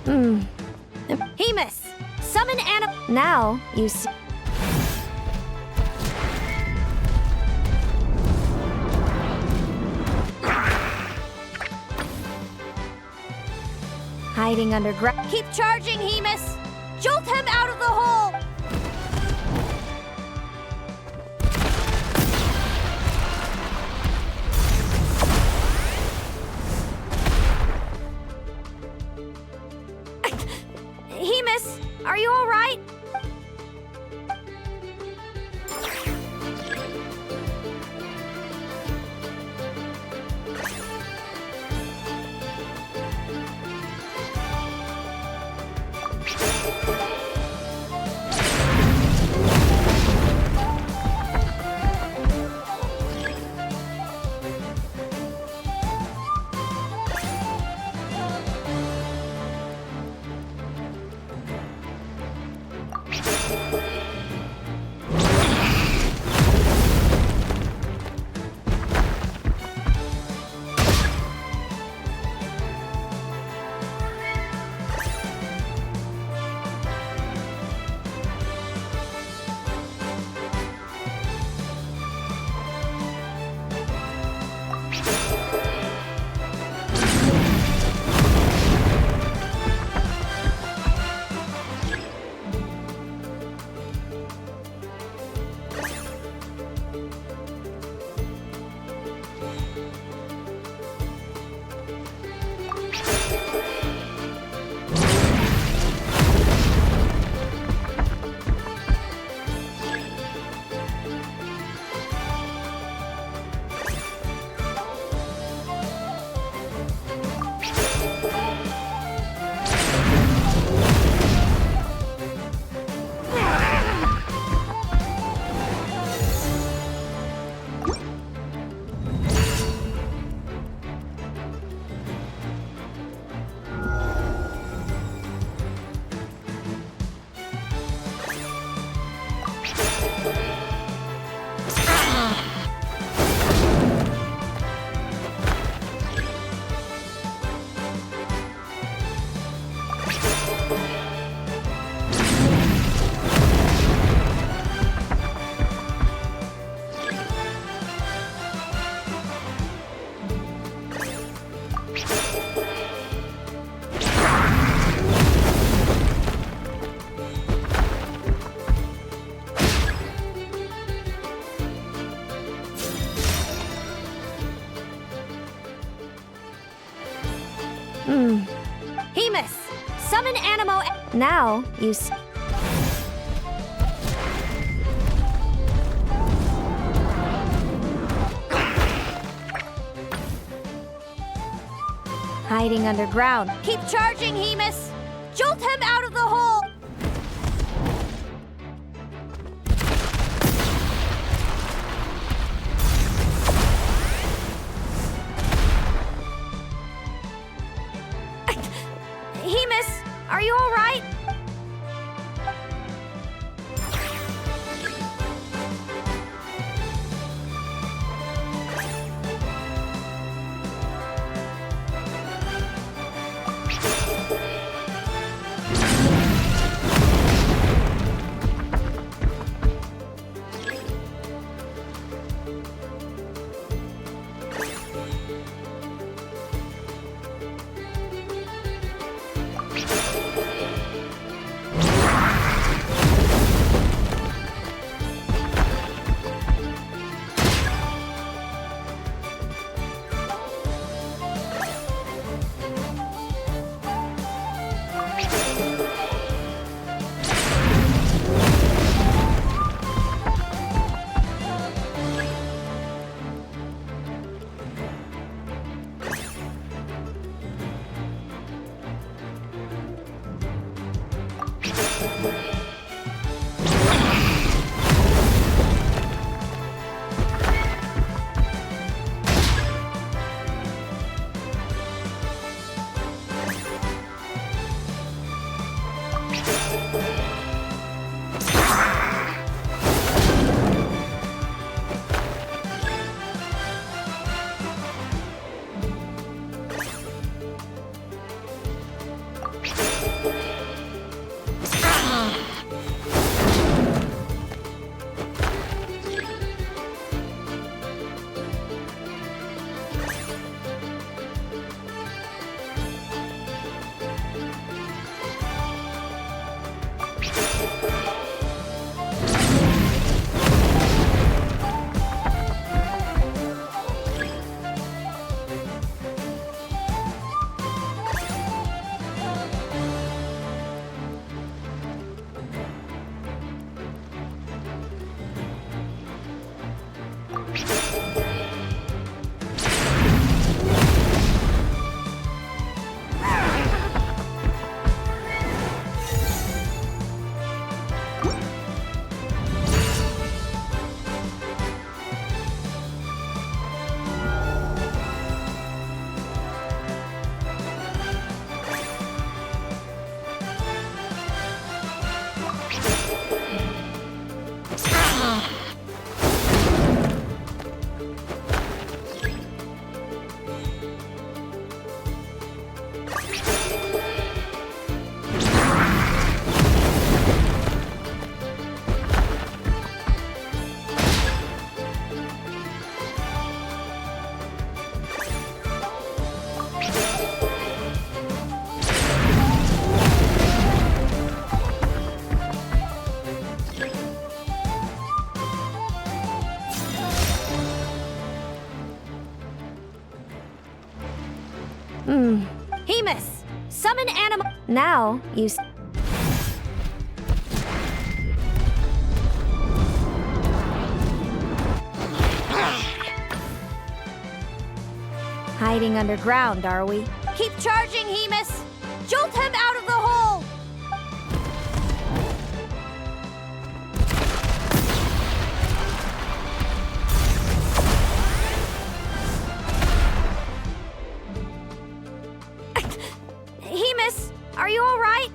Hemus, summon animal. Now you see. Hiding underground. Keep charging, Hemus! Jolt him out of the hole! Hemus, are you all right? Hemus, summon Animo. Now you. Hiding underground. Keep charging, Hemus! Jolt him out of the hole! Hemus, are you all right? Hemus, summon animal. Now you. Hiding underground, are we? Keep charging, Hemus! Jolt him out of the hole! Hemus, are you all right?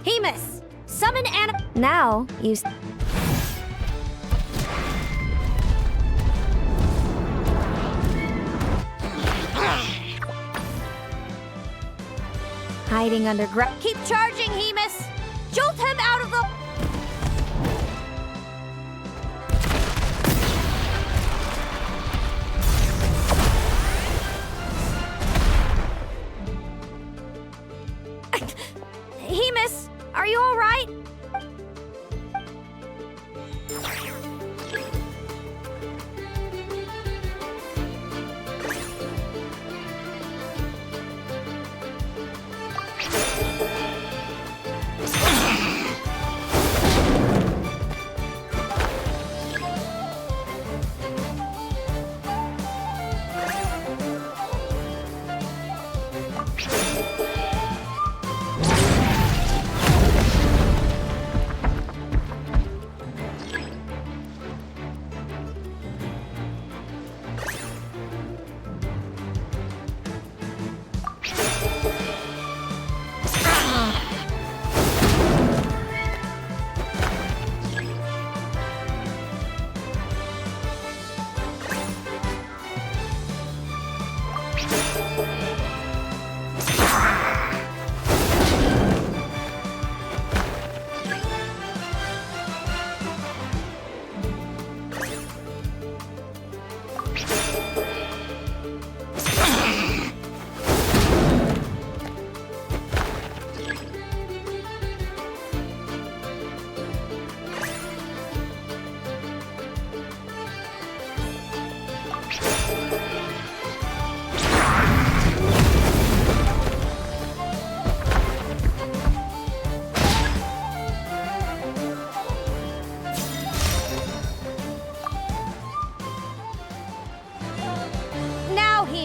Hemus, summon animal. Now you. Hiding underground. Keep charging, Hemus! Jolt him out of the... Hemus, are you all right?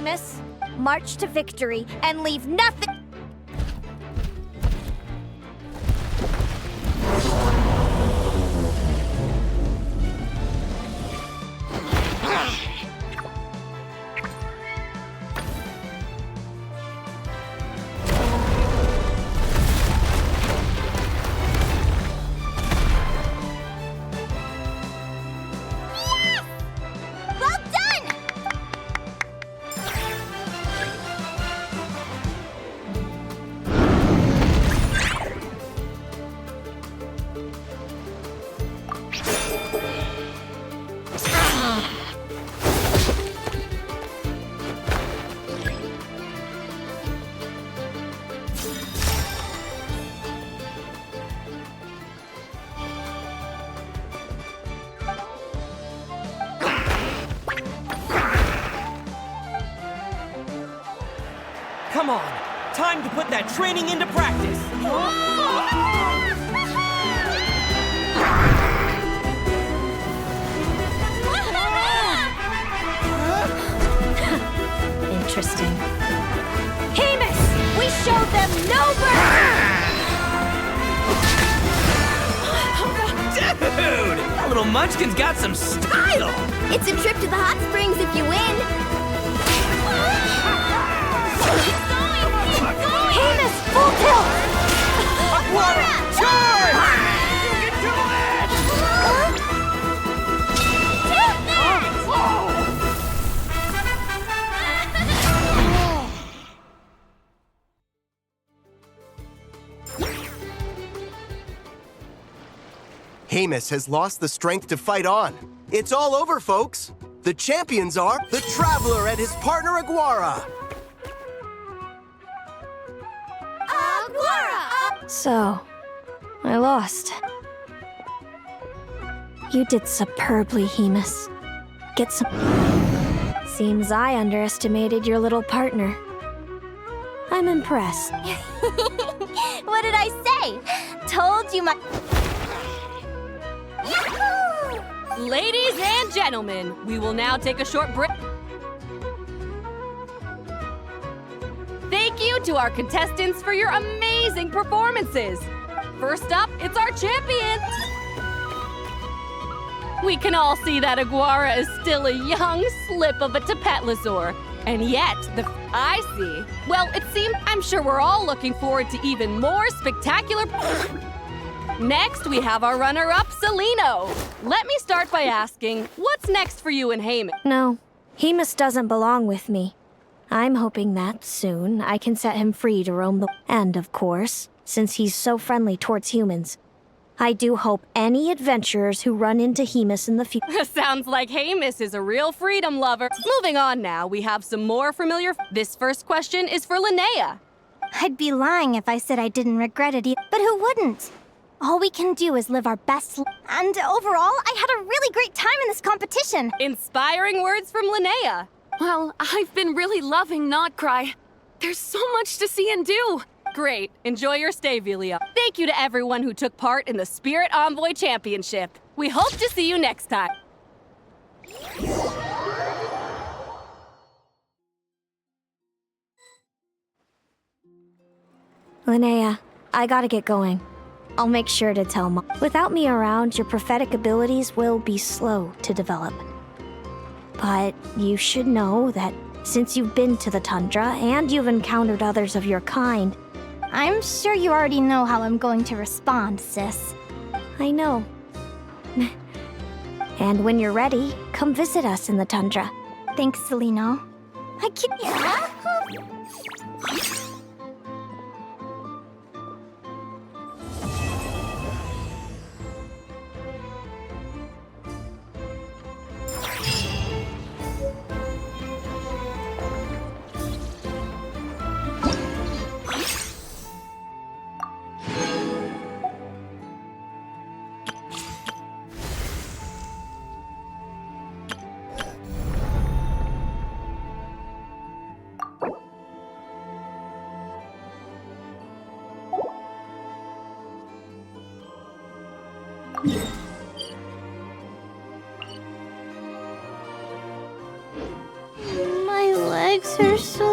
Hamus. March to victory and leave nothing. Well done! Come on, time to put that training into practice. Interesting. Hamus! We showed them no mercy! Dude! That little munchkin's got some style! It's a trip to the hot springs if you win. Hamus, full tilt! Aquara, charge! You can do it! Hamus has lost the strength to fight on. It's all over, folks. The champions are the Traveler and his partner Aguara. So, I lost. You did superbly, Hamus. Get some. Seems I underestimated your little partner. I'm impressed. What did I say? Told you my. Ladies and gentlemen, we will now take a short break. Thank you to our contestants for your amazing performances. First up, it's our champion. We can all see that Aguara is still a young slip of a Tapetlosaur. And yet, I see. Well, it seems I'm sure we're all looking forward to even more spectacular. Next, we have our runner-up, Celino. Let me start by asking, what's next for you and Hamus? No, Hamus doesn't belong with me. I'm hoping that soon I can set him free to roam the. And of course, since he's so friendly towards humans, I do hope any adventurers who run into Hamus in the future. Sounds like Hamus is a real freedom lover. Moving on now, we have some more familiar. This first question is for Linea. I'd be lying if I said I didn't regret it, but who wouldn't? All we can do is live our best and overall, I had a really great time in this competition. Inspiring words from Linea. Well, I've been really loving Not Cry. There's so much to see and do. Great. Enjoy your stay, Velia. Thank you to everyone who took part in the Spirit Envoy Championship. We hope to see you next time. Linea, I gotta get going. I'll make sure to tell Mom. Without me around, your prophetic abilities will be slow to develop. But you should know that since you've been to the tundra and you've encountered others of your kind, I'm sure you already know how I'm going to respond, sis. I know. And when you're ready, come visit us in the tundra. Thanks, Celino. I can't. My leg. likes her so